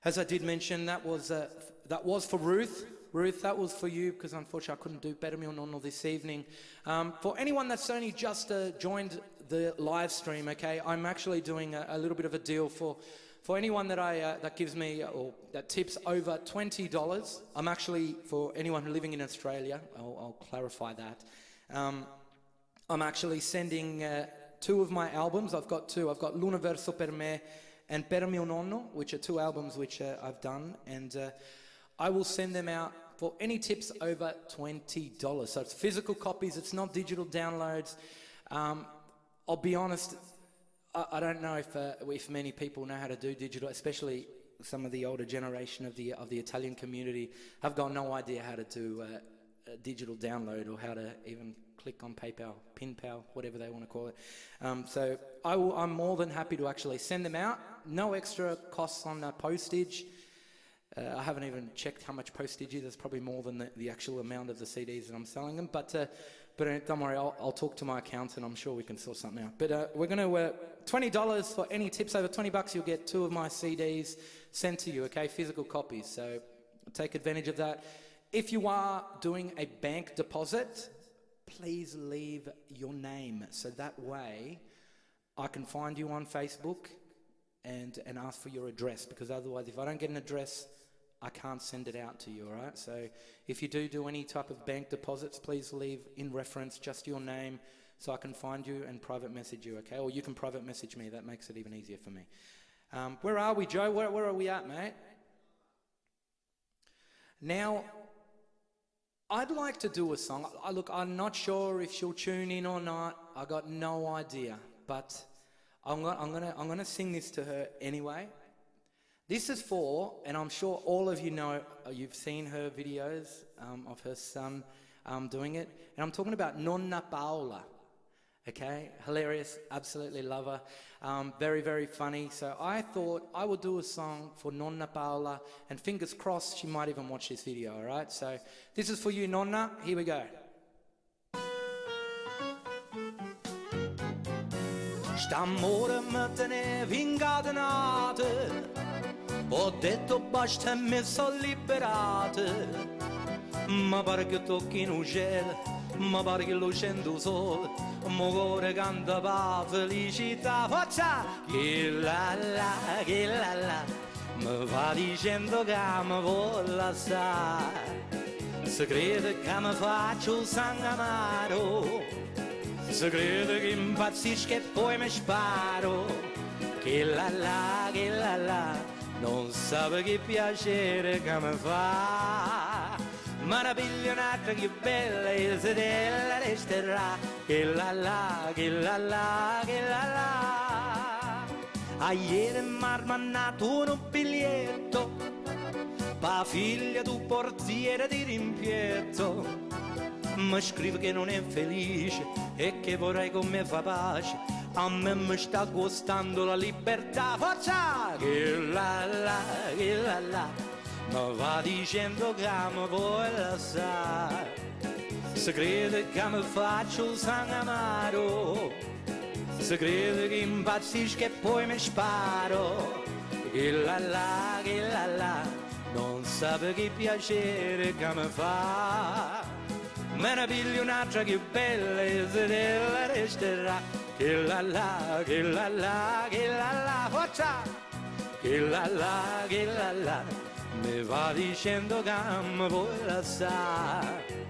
as I did mention, that was for Ruth. Ruth, that was for you, because unfortunately I couldn't do Per mio nonno this evening. For anyone that's only just joined the live stream, okay, I'm actually doing a little bit of a deal for anyone that that gives me or that tips over $20. I'm actually, for anyone who living in Australia, I'll clarify that. I'm actually sending two of my albums. I've got two. I've got L'Universo per me and Per mio nonno, which are two albums which I've done, and I will send them out for any tips over $20. So it's physical copies, it's not digital downloads. I'll be honest, I don't know if many people know how to do digital, especially some of the older generation of the Italian community have got no idea how to do a digital download or how to even click on PayPal, PinPal, whatever they want to call it. So I'm more than happy to actually send them out. No extra costs on postage. I haven't even checked how much postage is. It's probably more than the actual amount of the CDs that I'm selling them. But don't worry, I'll talk to my accountant. I'm sure we can sort something out. But we're going to $20 for any tips over $20. You'll get 2 of my CDs sent to you. Okay, physical copies. So take advantage of that. If you are doing a bank deposit, please leave your name, so that way I can find you on Facebook and ask for your address, because otherwise if I don't get an address, I can't send it out to you, all right? So if you do any type of bank deposits, please leave in reference just your name so I can find you and private message you, okay? Or you can private message me. That makes it even easier for me. Where are we, Joe? Where are we at, mate? Now, I'd like to do a song. Look, I'm not sure if she'll tune in or not. I got no idea, but I'm gonna sing this to her anyway. This is for, and I'm sure all of you know, you've seen her videos of her son doing it, and I'm talking about Nonna Paola. Okay, hilarious, absolutely love her. Very, very funny. So I thought I would do a song for Nonna Paola, and fingers crossed she might even watch this video, all right? So this is for you, Nonna. Here we go. St'amore mi teneva incatenato, ho detto basta e mi sono liberato. Ma pare che tocchi in un cielo, ma pare che lo scendo sole, mo cuore canta pa felicità. Faccia che la la, mi va dicendo che mi vuole lasciare. Se crede che mi faccio sangue amaro, se crede che impazzisco e poi mi sparo. Che la la, non sa che piacere che mi fa. Ma una piglionata che bella e se della resterà. Che la la, che la la, che la la. A ieri mi ha mandato un biglietto pa' figlia tu portiere di rimpietto. Mi scrive che non è felice e che vorrei con me fa pace. A me mi sta costando la libertà. Forza! Che la la, che la la, mi va dicendo che mi vuoi lasciare. Se crede che mi faccio sangue amaro, se crede che impazzisco e poi mi sparo. Che la la, non sa che piacere che mi fa. Me ne piglio un'altra che bella e se della resterà. Che la la, che la la, che la la, forza! Che la la, che la la, mi va dicendo che mi vuoi lasciare.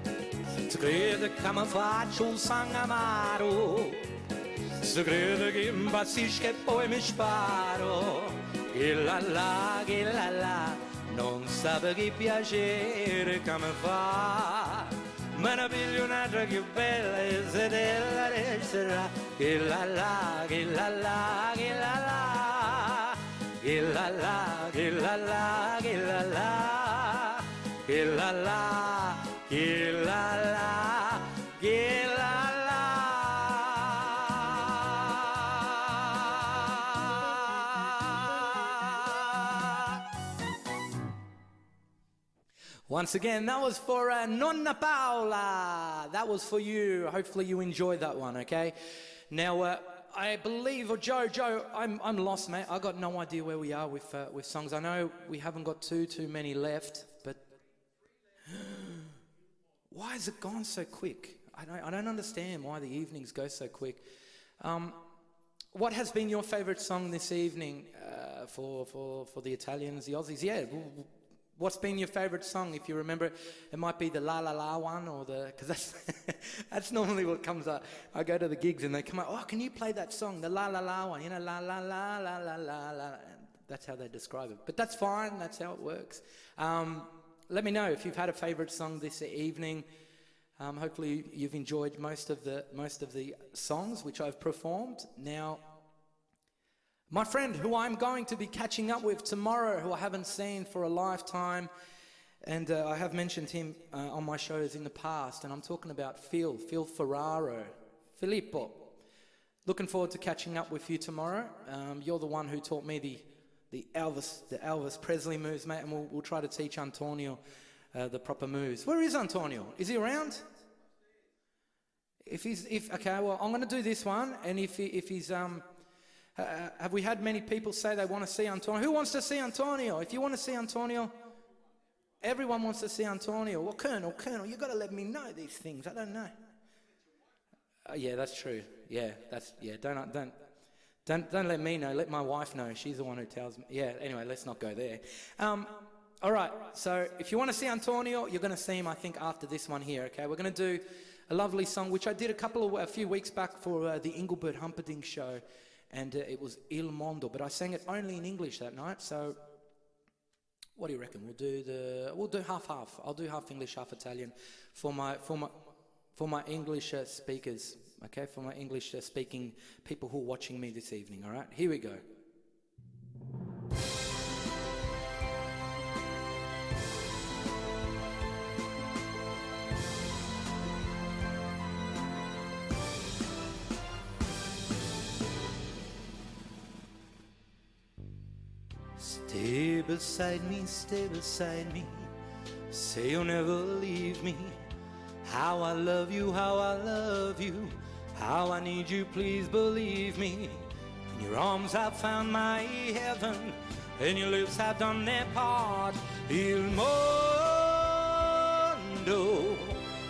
Se crede che mi faccio un sangue amaro, se crede che impazzisco e poi mi sparo. Che la la, non sa che piacere che mi fa. Me ne piglio un'altra che bella e se della resterà. Che la la, che la la, che la la. Che la la, che la la, che la la. Che la la, che la la, che la la. Once again, that was for Nonna Paola. That was for you. Hopefully you enjoyed that one, okay? Now, I believe, or Joe, I'm lost, mate. I got no idea where we are with songs. I know we haven't got too many left, but why has it gone so quick? I don't understand why the evenings go so quick. What has been your favourite song this evening for the Italians, the Aussies? Yeah. What's been your favourite song? If you remember, it might be the La La La one, or because that's normally what comes up. I go to the gigs and they come out, oh, can you play that song, the La La La one? You know, La La La La La La La. That's how they describe it. But that's fine. That's how it works. let me know if you've had a favourite song this evening. Hopefully you've enjoyed most of the songs which I've performed. Now, my friend who I'm going to be catching up with tomorrow, who I haven't seen for a lifetime, and I have mentioned him on my shows in the past, and I'm talking about Phil Ferraro. Filippo, looking forward to catching up with you tomorrow. You're the one who taught me the Elvis Presley moves, mate, and we'll try to teach Antonio the proper moves. Where is Antonio? Is he around? Okay, well, I'm going to do this one, and if he's have we had many people say they want to see Antonio? Who wants to see Antonio? If you want to see Antonio, everyone wants to see Antonio. Well, Colonel, you got to let me know these things. I don't know. Yeah, that's true. Yeah, Don't let me know. Let my wife know. She's the one who tells me. Yeah. Anyway, let's not go there. All right. So if you want to see Antonio, you're going to see him, I think, after this one here. Okay. We're going to do a lovely song which I did a few weeks back for the Engelbert Humperdinck show, and it was Il Mondo, but I sang it only in English that night. So what do you reckon? We'll do half. I'll do half English, half Italian for my English speakers, okay? For my English speaking people who are watching me this evening, all right? Here we go. Stay beside me, say you'll never leave me. How I love you, how I need you, please believe me. In your arms I've found my heaven, and your lips have done their part. Il mondo,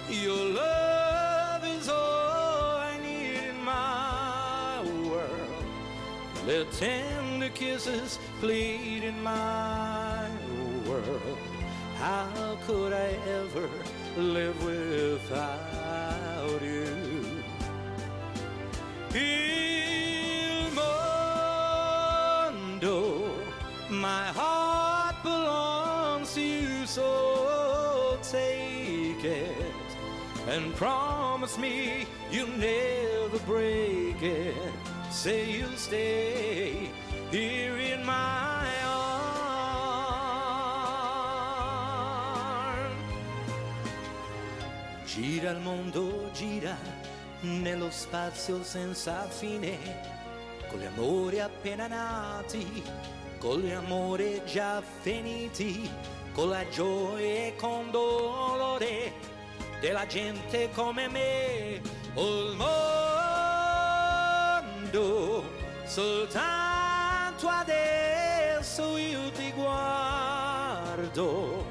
your love is all I need in my world. Let tender kisses plead in my world. How could I ever live without you? Il mondo, my heart belongs to you, so take it and promise me you'll never break it. Say you'll stay here in my arms. Gira il mondo, gira nello spazio senza fine, con gli amori appena nati, con gli amori già finiti, con la gioia e con dolore della gente come me. Oh, il mondo, soltanto adesso io ti guardo,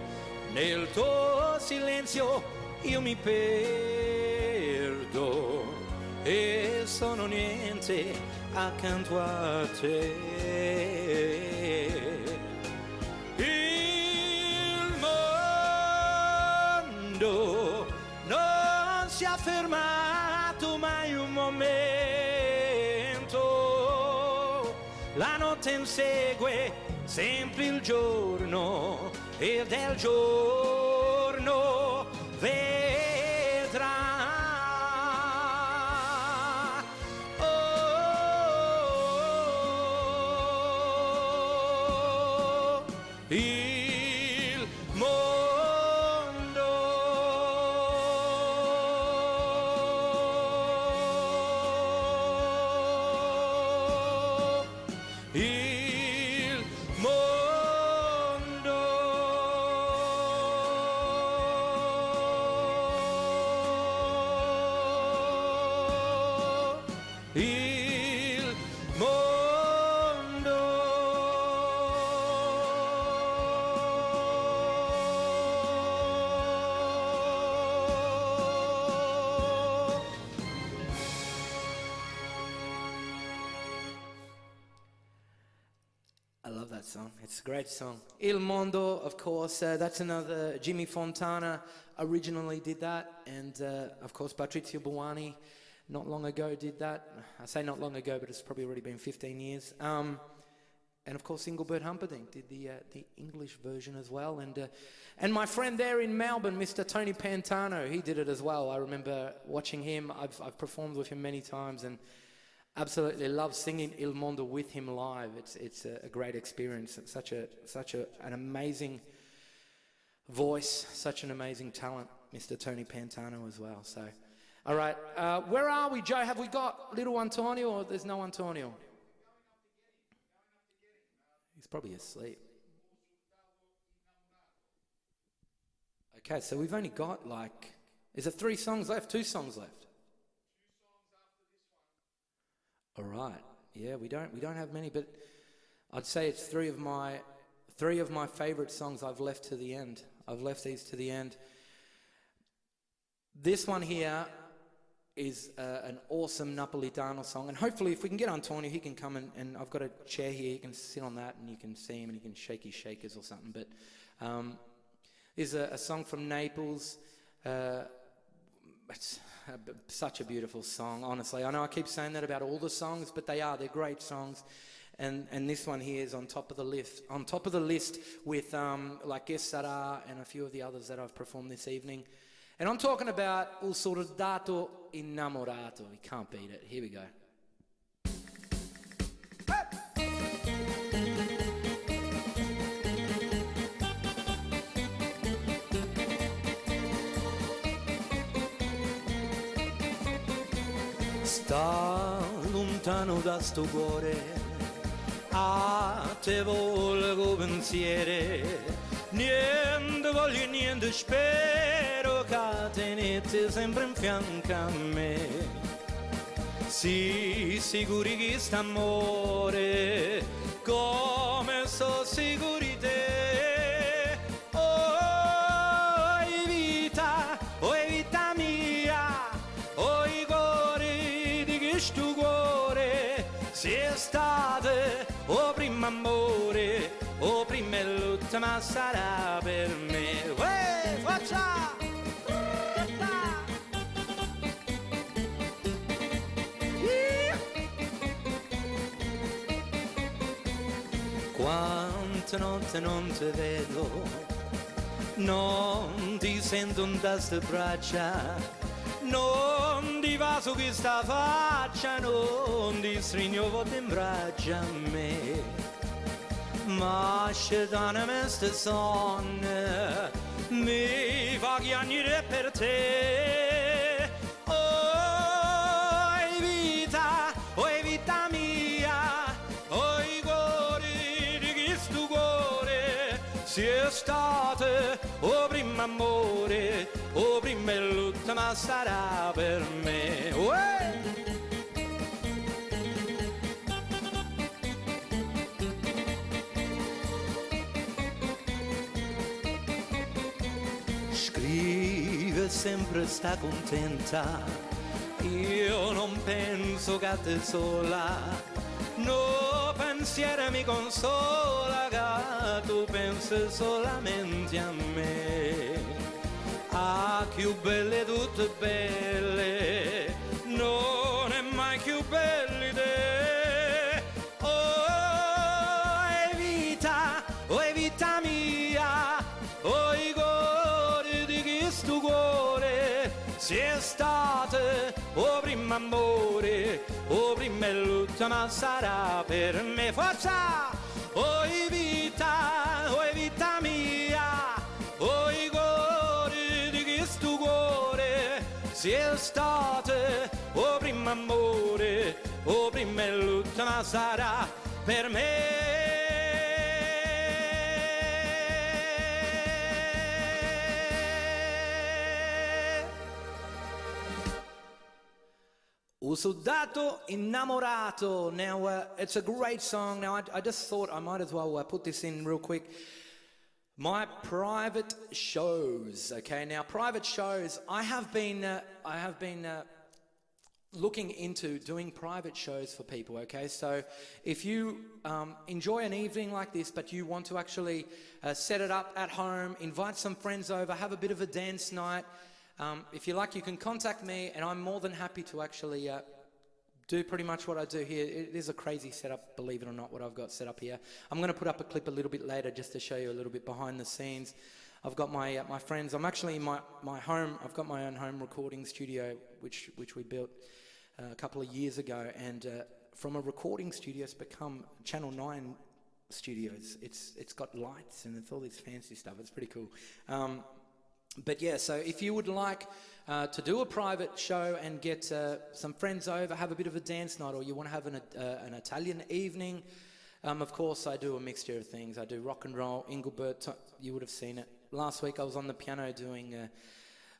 nel tuo silenzio io mi perdo e sono niente accanto a te. Il mondo non si è fermato mai un momento, la notte insegue sempre il giorno e del giorno vedrà. Oh, il mondo. Il mondo. Il mondo. I love that song. It's a great song. Il Mondo, of course, that's another. Jimmy Fontana originally did that, and of course Patrizio Buoni not long ago did that. I say not long ago, but it's probably already been 15 years. of course Engelbert Humperdinck did the English version as well, and my friend there in Melbourne, Mr. Tony Pantano, he did it as well. I remember watching him. I've performed with him many times and absolutely love singing Il Mondo with him live. It's a great experience. It's such an amazing voice, such an amazing talent, Mr. Tony Pantano as well. So, all right, where are we, Joe? Have we got little Antonio, or there's no Antonio? He's probably asleep. Okay, so we've only got is it 3 songs left? 2 songs left? 2 songs after this one. All right. Yeah, we don't have many, but I'd say it's 3 of my favorite songs I've left to the end. I've left these to the end. This one here is an awesome Napolitano song, and hopefully if we can get Antonio, he can come and I've got a chair here, he can sit on that and you can see him and he can shake his shakers or something. But is a song from Naples. It's such a beautiful song, honestly. I know I keep saying that about all the songs, but they're great songs. And this one here is on top of the list with like Que Sarà and a few of the others that I've performed this evening. And I'm talking about Un Soldato Innamorato. You can't beat it. Here we go. Sta lontano da sto cuore, a te volgo pensiere, niente voglio e niente spero che tenete sempre in fianco a me. Sì, sicuri che st'amore, come so sicuri te. Oh, vita mia, oh, i cuori di questo cuore, sei estate, oh primo amore, oh prima e l'ultima sarà per me. Uè, faccia! Quante notte non ti vedo, non ti sento in queste braccia, non ti va su questa faccia, non ti stringo forte in braccia a me. Ma scegliamo ste sonne, mi fa chiagnere per te. Oh, vita mia, oh, i cuori di questo cuore, sei estate, oh, primo amore, oh, prima e l'ultima sarà per me. Uè! Scrive sempre sta contenta, io non penso che te sola, no pensiero mi consola che tu pensi solamente a me. Ah, più belle tutte belle, non è mai più belli te. Oh, è vita mia, oh, i cuori di questo cuore, sei estate, oh, primo amore, oh, prima e l'ultima sarà per me. Forza! Oh, vita mia, oh, i cuori di questo cuore, sei estate, oh, primo amore, oh, prima e l'ultima sarà per me. Un Soldato Innamorato. Now, it's a great song. Now, I just thought I might as well put this in real quick. My private shows, okay? Now, private shows, I have been looking into doing private shows for people, okay? So if you enjoy an evening like this, but you want to actually set it up at home, invite some friends over, have a bit of a dance night, if you like, you can contact me, and I'm more than happy to actually do pretty much what I do here. It is a crazy setup, believe it or not, what I've got set up here. I'm going to put up a clip a little bit later just to show you a little bit behind the scenes. I've got my my friends. I'm actually in my home. I've got my own home recording studio, which we built a couple of years ago, and from a recording studio, it's become Channel 9 studios. It's got lights and it's all this fancy stuff. It's pretty cool. But yeah, so if you would like to do a private show and get some friends over, have a bit of a dance night, or you want to have an Italian evening, of course I do a mixture of things. I do rock and roll, Engelbert, you would have seen it. Last week I was on the piano doing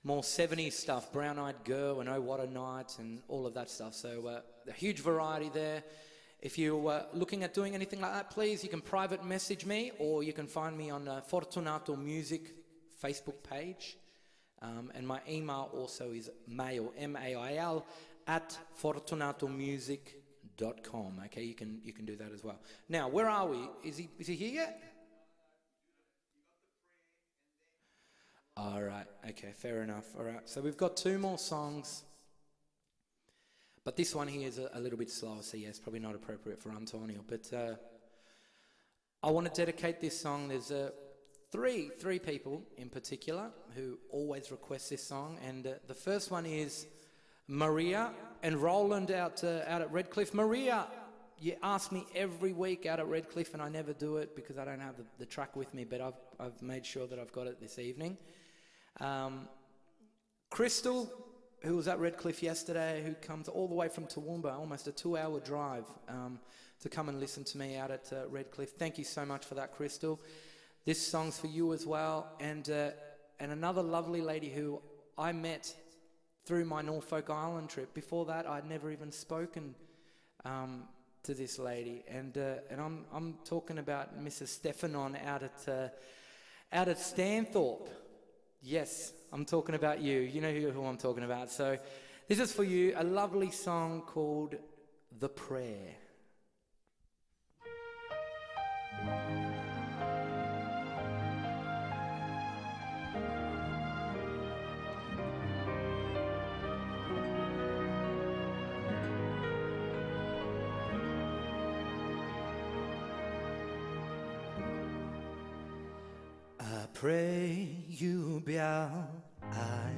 more 70s stuff, Brown Eyed Girl and Oh What a Night and all of that stuff. So a huge variety there. If you're looking at doing anything like that, please, you can private message me, or you can find me on Fortunato Music Facebook page. And my email also is mail, M-A-I-L, at fortunatomusic.com. Okay, you can do that as well. Now, where are we? Is he here yet? All right, okay, fair enough. All right, so we've got 2 more songs. But this one here is a little bit slower, so yeah, it's probably not appropriate for Antonio. But I want to dedicate this song. There's three people in particular who always request this song, and the first one is Maria and Roland out at Redcliffe. Maria, you ask me every week out at Redcliffe, and I never do it because I don't have the track with me, but I've made sure that I've got it this evening. Crystal, who was at Redcliffe yesterday, who comes all the way from Toowoomba, almost a 2-hour drive, to come and listen to me out at Redcliffe. Thank you so much for that, Crystal. This song's for you as well. And another lovely lady who I met through my Norfolk Island trip. Before that, I'd never even spoken to this lady. And I'm talking about Mrs. Stephanon out at Stanthorpe. Yes, I'm talking about you. You know who I'm talking about. So this is for you, a lovely song called The Prayer. I pray you be our eyes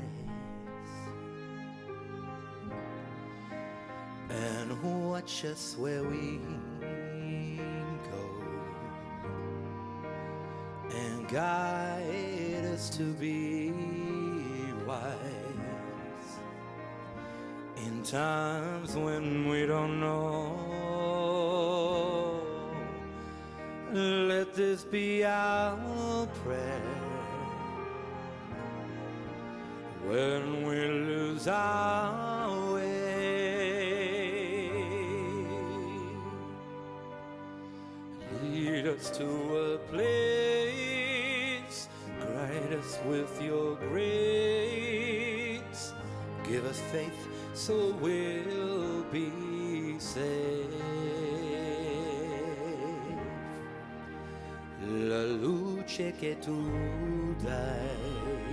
and watch us where we go and guide us to be wise in times when we don't know. Let this be our prayer when we lose our way. Lead us to a place, guide us with your grace. Give us faith so we'll be safe. La luce che tu dai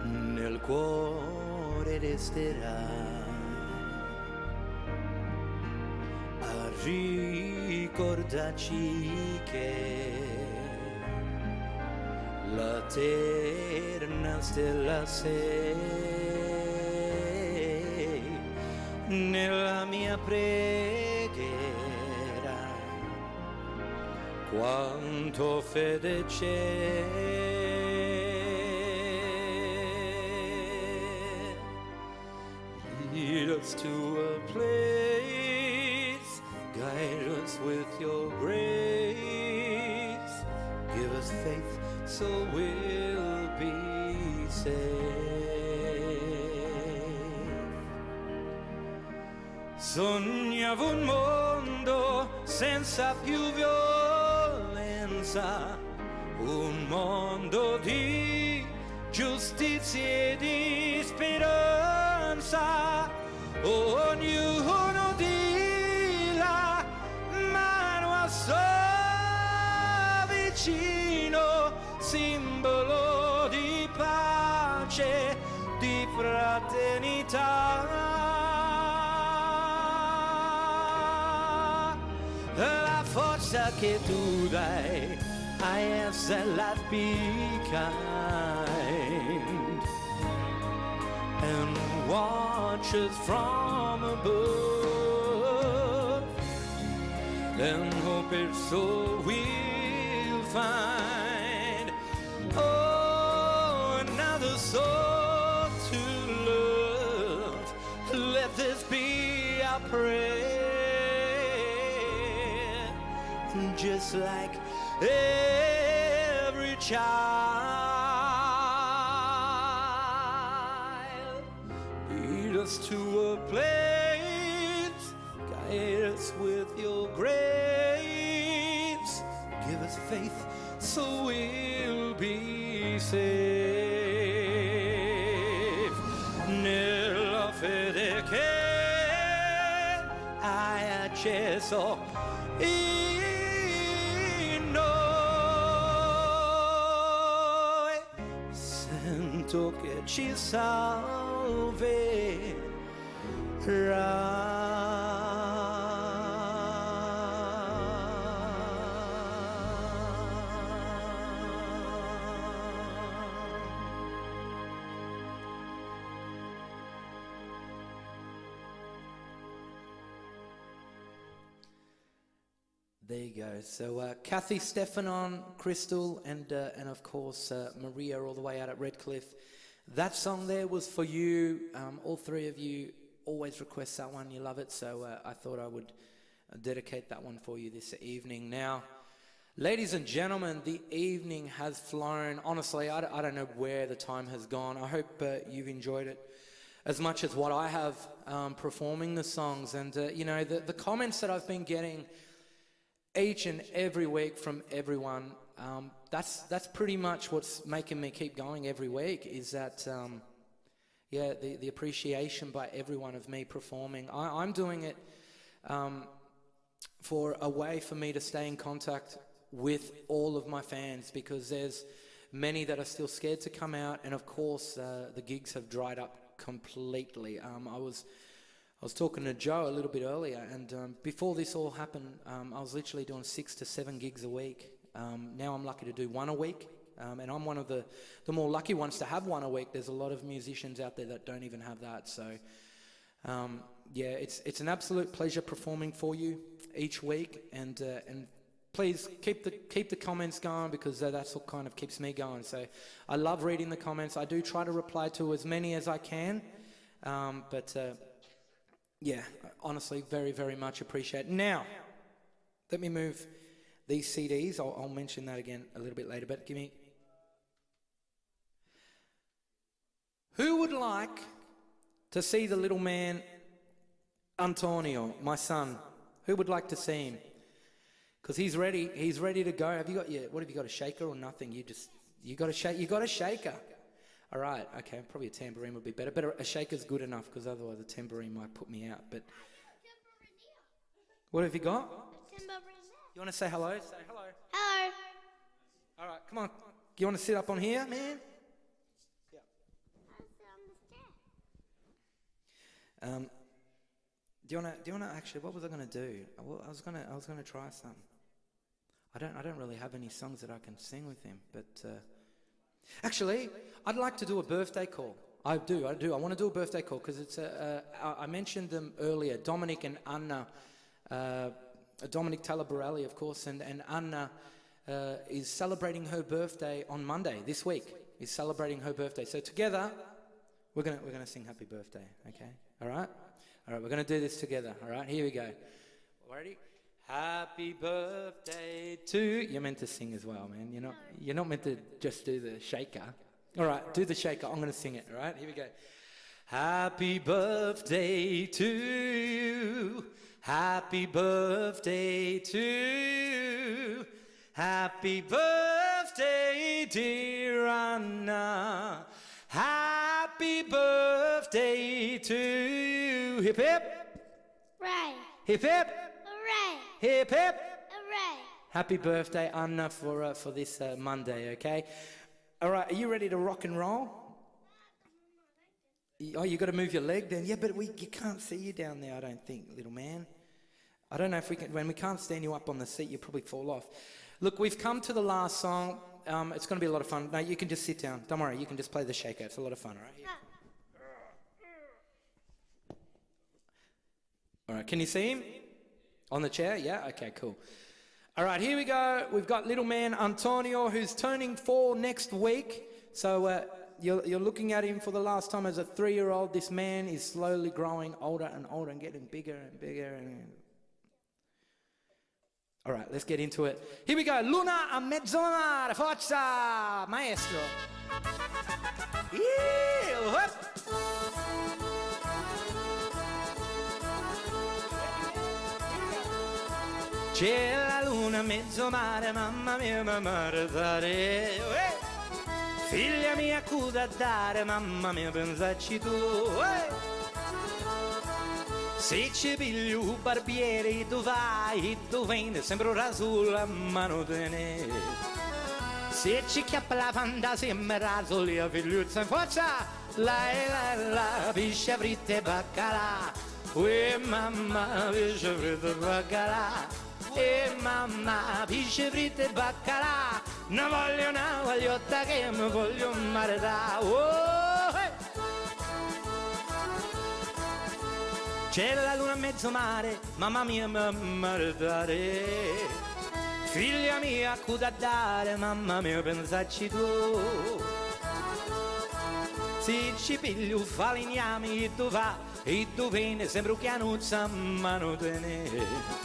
nel cuore resterà a ricordarci che la terna stella sei nella mia preghiera. Quanto fede c'è, lead us to a place, guide us with your grace, give us faith so we'll be safe. Sognavo un mondo senza più violenza, un mondo di giustizia e di speranza. Ognuno di la mano al suo vicino, simbolo di pace, di fraternità. la forza che tu dai a essere life be kind and watch us from above and hope it's so we'll find another soul to love. Let this be our prayer, just like every child. Lead us to a place, guide us with your grace, give us faith so we'll be safe. Nella fede che hai acceso in noi, sento che ci salverà. There you go. So Kathy, Stephanon, Crystal, and of course Maria, all the way out at Redcliffe. That song there was for you. All three of you always request that one. You love it, so I thought I would dedicate that one for you this evening. Now, ladies and gentlemen, the evening has flown. Honestly, I don't know where the time has gone. I hope you've enjoyed it as much as what I have performing the songs. And you know, the comments that I've been getting each and every week from everyone, that's pretty much what's making me keep going every week, is that yeah, the appreciation by everyone of me performing. I'm doing it for a way for me to stay in contact with all of my fans, because there's many that are still scared to come out, and of course the gigs have dried up completely. I was talking to Joe a little bit earlier, and before this all happened, I was literally doing 6 to 7 gigs a week. Now I'm lucky to do one a week, and I'm one of the more lucky ones to have one a week. There's a lot of musicians out there that don't even have that. So yeah, it's an absolute pleasure performing for you each week, and please keep the comments going, because that's what kind of keeps me going. So I love reading the comments. I do try to reply to as many as I can, but yeah, honestly, very, very much appreciate it. Now, let me move these CDs. I'll mention that again a little bit later, but give me... Who would like to see the little man, Antonio, my son? Who would like to see him? Because he's ready to go. Have you got what have you got, a shaker or nothing? You got a shaker. All right, okay, probably a tambourine would be better. But a shaker's good enough, because otherwise a tambourine might put me out. But what have you got? You want to say hello? Say hello. Hello. All right, come on. You want to sit up on here, man? Yeah. Do you want to actually? What was I going to do? I was going to try something. I don't really have any songs that I can sing with him, but. Actually, I'd like to do a birthday call. I do. I want to do a birthday call, because it's I mentioned them earlier, Dominic and Anna, Dominic Talabarelli, of course, and Anna is celebrating her birthday on Monday this week. Is celebrating her birthday. So together, we're gonna sing Happy Birthday. Okay. All right. We're gonna do this together. All right. Here we go. Ready? Happy birthday to... You're meant to sing as well, man. You're not meant to just do the shaker. All right, do the shaker. I'm going to sing it, all right? Here we go. Happy birthday to you. Happy birthday to you. Happy birthday, dear Anna. Happy birthday to you. Hip, hip. Right. Hip, hip. Hooray. Hip, hip. Hooray. Happy birthday, Anna, for this Monday, okay? All right, are you ready to rock and roll? Oh, you got to move your leg then? Yeah, but you can't see you down there, I don't think, little man. I don't know if we can, when we can't stand you up on the seat, you probably fall off. Look, we've come to the last song. It's going to be a lot of fun. No, you can just sit down. Don't worry, you can just play the shaker. It's a lot of fun, all right? Here. All right, can you see him? On the chair? Yeah? Okay, cool. All right, here we go. We've got little man Antonio, who's turning 4 next week. So you're looking at him for the last time as a 3-year-old. This man is slowly growing older and older and getting bigger and bigger. All right, let's get into it. Here we go. Luna a mezz'ora, forza, maestro. Yeah, whoop. C'è la luna a mezzo mare, mamma mia, mamma dare. Figlia mia, cosa dare, mamma mia, pensaci tu. Se ci pigli un barbiere, tu vai, tu vieni, sempre un raso a mano tene. Se ci chiappa la fantasia, mi rasoli a figliuzza in forza, la, piscia fritta e baccalà. Mamma, piscia fritta e baccalà. Mamma, piscia fritta e baccalà. Non voglio una guagliotta che mi voglio maritare. C'è la luna a mezzo mare, mamma mia, mamma dare. Figlia mia, cosa dare, mamma mia, pensaci tu. Se ci pigli un falegname, e tu va, e tu vieni, sembra un chianuzza a mano tene.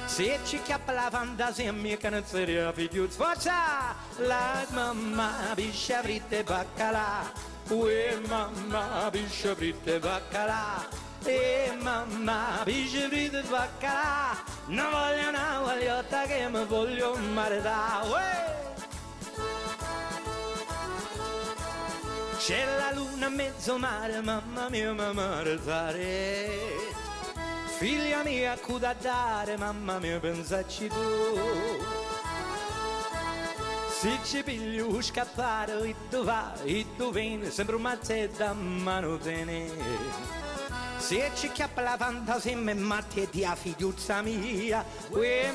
Se ci chiappa la fantasia, mia canazzeria, figliuzza, forza! La mamma, piscia fritta e baccalà. Mamma, piscia fritta e baccalà. Mamma, piscia fritta e baccalà. Non voglio una guagliotta che mi voglio maritare. C'è la luna a mezzo mare, mamma mia, mamma maritare. Figlia mia, cosa dare, mamma mia, pensaci tu. Se ci pigli un scappare, e tu va, e tu vieni, sembra un mazzetto a mano tene. Se ci chiappa la fantasia, mi matti e dia figliuzza mia.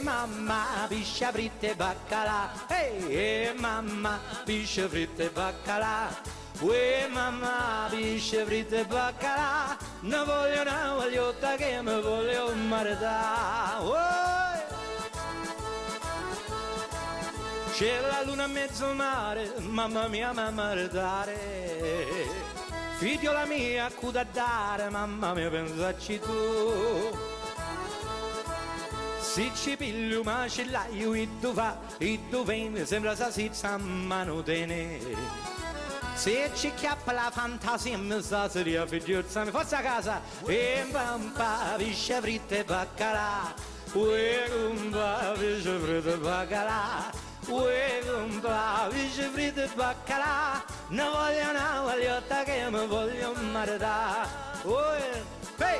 Mamma, piscia fritta e baccalà. Mamma, piscia fritta e baccalà. Mamma, piscia fritta e baccalà. Non voglio una guagliotta che mi voglio maritare. C'è la luna a mezzo mare, mamma mia, mamma maritare. Figliola mia, cosa dare, mamma mia, pensaci tu. Se ci pigli un macellaio, e tu va, e tu vieni, sembra salsiccia a mano tene. Se ci chiappa la fantasia, mi sa seria figliuzza, mi forza a casa. Mamma, piscia fritta e baccalà. Mamma, piscia fritta e baccalà. Mamma, piscia fritta e baccalà. Non voglio una guagliotta che mi voglio maritare. Hey!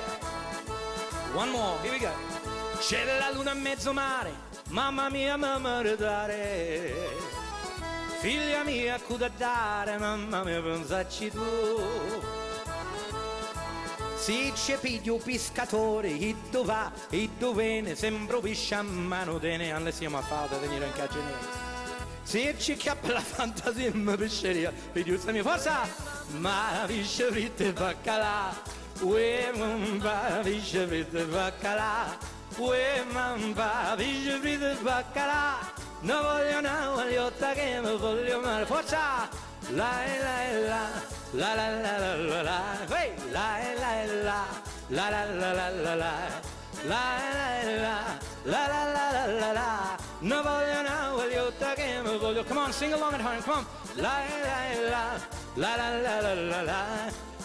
One more, here we go. C'è la luna a mezzo mare, mamma mia, mamma maritare. Figlia mia, cosa dare, mamma mia, pensaci tu. Se ci pigli un pescatore, e tu va, e tu vieni, sembra un pesce a mano tene, non siamo fatti a venire in cagionere. Se ci chiappa la fantasia, mi pesceria, figliuzza mia, forza! Ma pesce fritta e baccalà, mamma, pesce fritta e baccalà, mamma, pesce fritta e baccalà. Non voglio una guagliotta che mi voglio male, forza! La la la la la la la la, hey! La la la la la la la la la, la la la la la la la. Non voglio una guagliotta che mi voglio. Come on, sing along at home, come on. La la la la la la la la,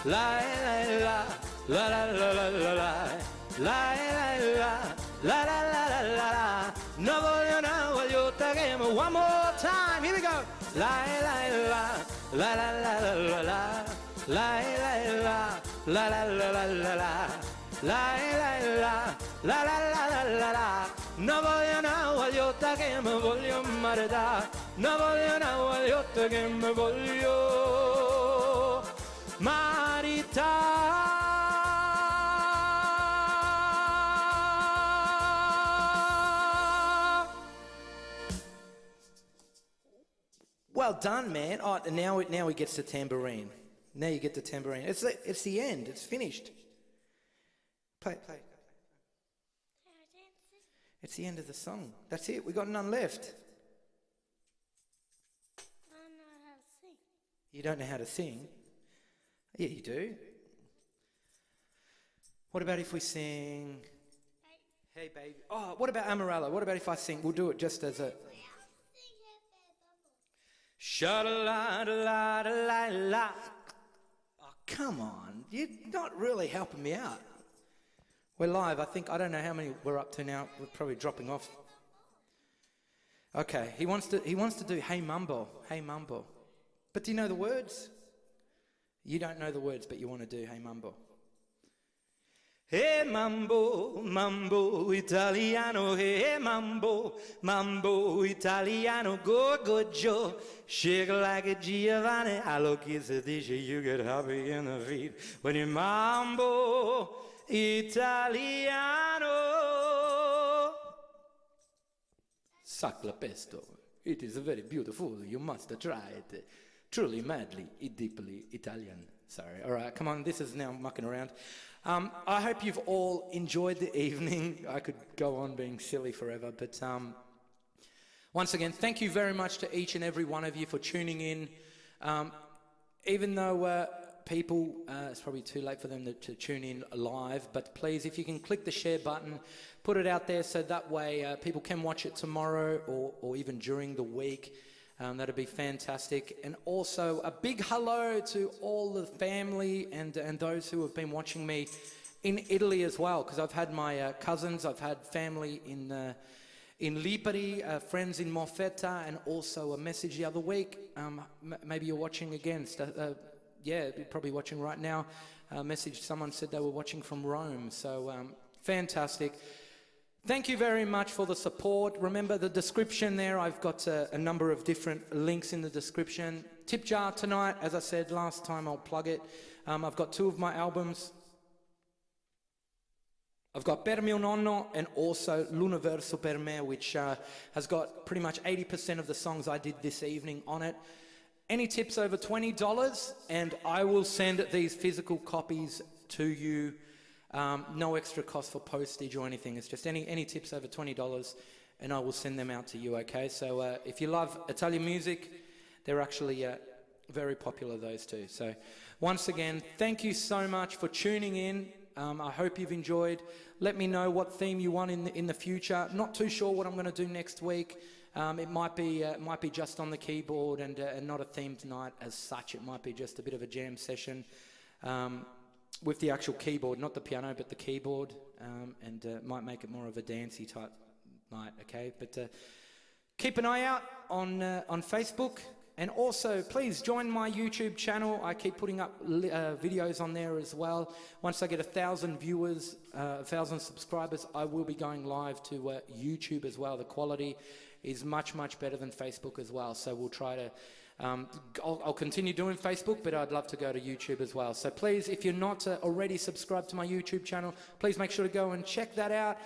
la la la la la la la la. La la la la la la la. Non voglio una guagliotta che mi. One more time, here we go. La la la la la la la la, la la la la la la la la, la la la la la la. Non voglio una guagliotta che mi voglio maritare. Non voglio una guagliotta che mi voglio maritare. Well done, man. Oh, and now he gets the tambourine. Now you get the tambourine. It's the end. It's finished. Play. It's the end of the song. That's it. We got none left. I don't know how to sing. You don't know how to sing? Yeah, you do. What about if we sing... Hey, baby. Oh, what about Amarella? What about if I sing? We'll do it just as a... Sha-la-la-la-la-la-la. Oh, come on. You're not really helping me out. We're live. I don't know how many we're up to now. We're probably dropping off. Okay, he wants to do Hey Mumbo. Hey Mumbo. But do you know the words? You don't know the words, but you want to do Hey Mumbo. Hey mambo, mambo italiano, hey mambo, mambo italiano, go Joe, shake like a Giovanni, I look it's a dish, you get happy in the feet when you mambo italiano. Sacla pesto, it is very beautiful, you must try it. Truly, madly, deeply Italian. Sorry, all right, come on, this is now mucking around. I hope you've all enjoyed the evening. I could go on being silly forever, but once again, thank you very much to each and every one of you for tuning in. Even though people, it's probably too late for them to tune in live, but please, if you can click the share button, put it out there so that way people can watch it tomorrow or even during the week. That'd be fantastic. And also a big hello to all the family and those who have been watching me in Italy as well, because I've had my cousins, I've had family in Lipari, friends in Morfetta, and also a message the other week. Maybe you're watching again. Yeah, you're probably watching right now. A message, someone said they were watching from Rome. So fantastic. Thank you very much for the support. Remember the description there, I've got a number of different links in the description. Tip jar tonight, as I said last time, I'll plug it. I've got 2 of my albums. I've got Per mio nonno and also L'universo per me, which has got pretty much 80% of the songs I did this evening on it. Any tips over $20 and I will send these physical copies to you. No extra cost for postage or anything. It's just any tips over $20 and I will send them out to you, okay? So if you love Italian music, they're actually very popular, those two. So once again, thank you so much for tuning in. I hope you've enjoyed. Let me know what theme you want in the future. Not too sure what I'm going to do next week. It might be just on the keyboard and not a theme tonight as such. It might be just a bit of a jam session. With the actual keyboard, not the piano, but the keyboard, and might make it more of a dancey type night, okay? But keep an eye out on Facebook, and also please join my YouTube channel. I keep putting up videos on there as well. Once I get 1,000 viewers, 1,000 subscribers, I will be going live to YouTube as well. The quality is much better than Facebook as well, so we'll try to... I'll continue doing Facebook, but I'd love to go to YouTube as well. So please, if you're not already subscribed to my YouTube channel, please make sure to go and check that out.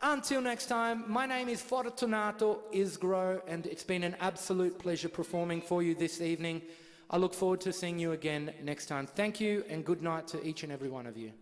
Until next time, my name is Fortunato Isgro, and it's been an absolute pleasure performing for you this evening. I look forward to seeing you again next time. Thank you, and good night to each and every one of you.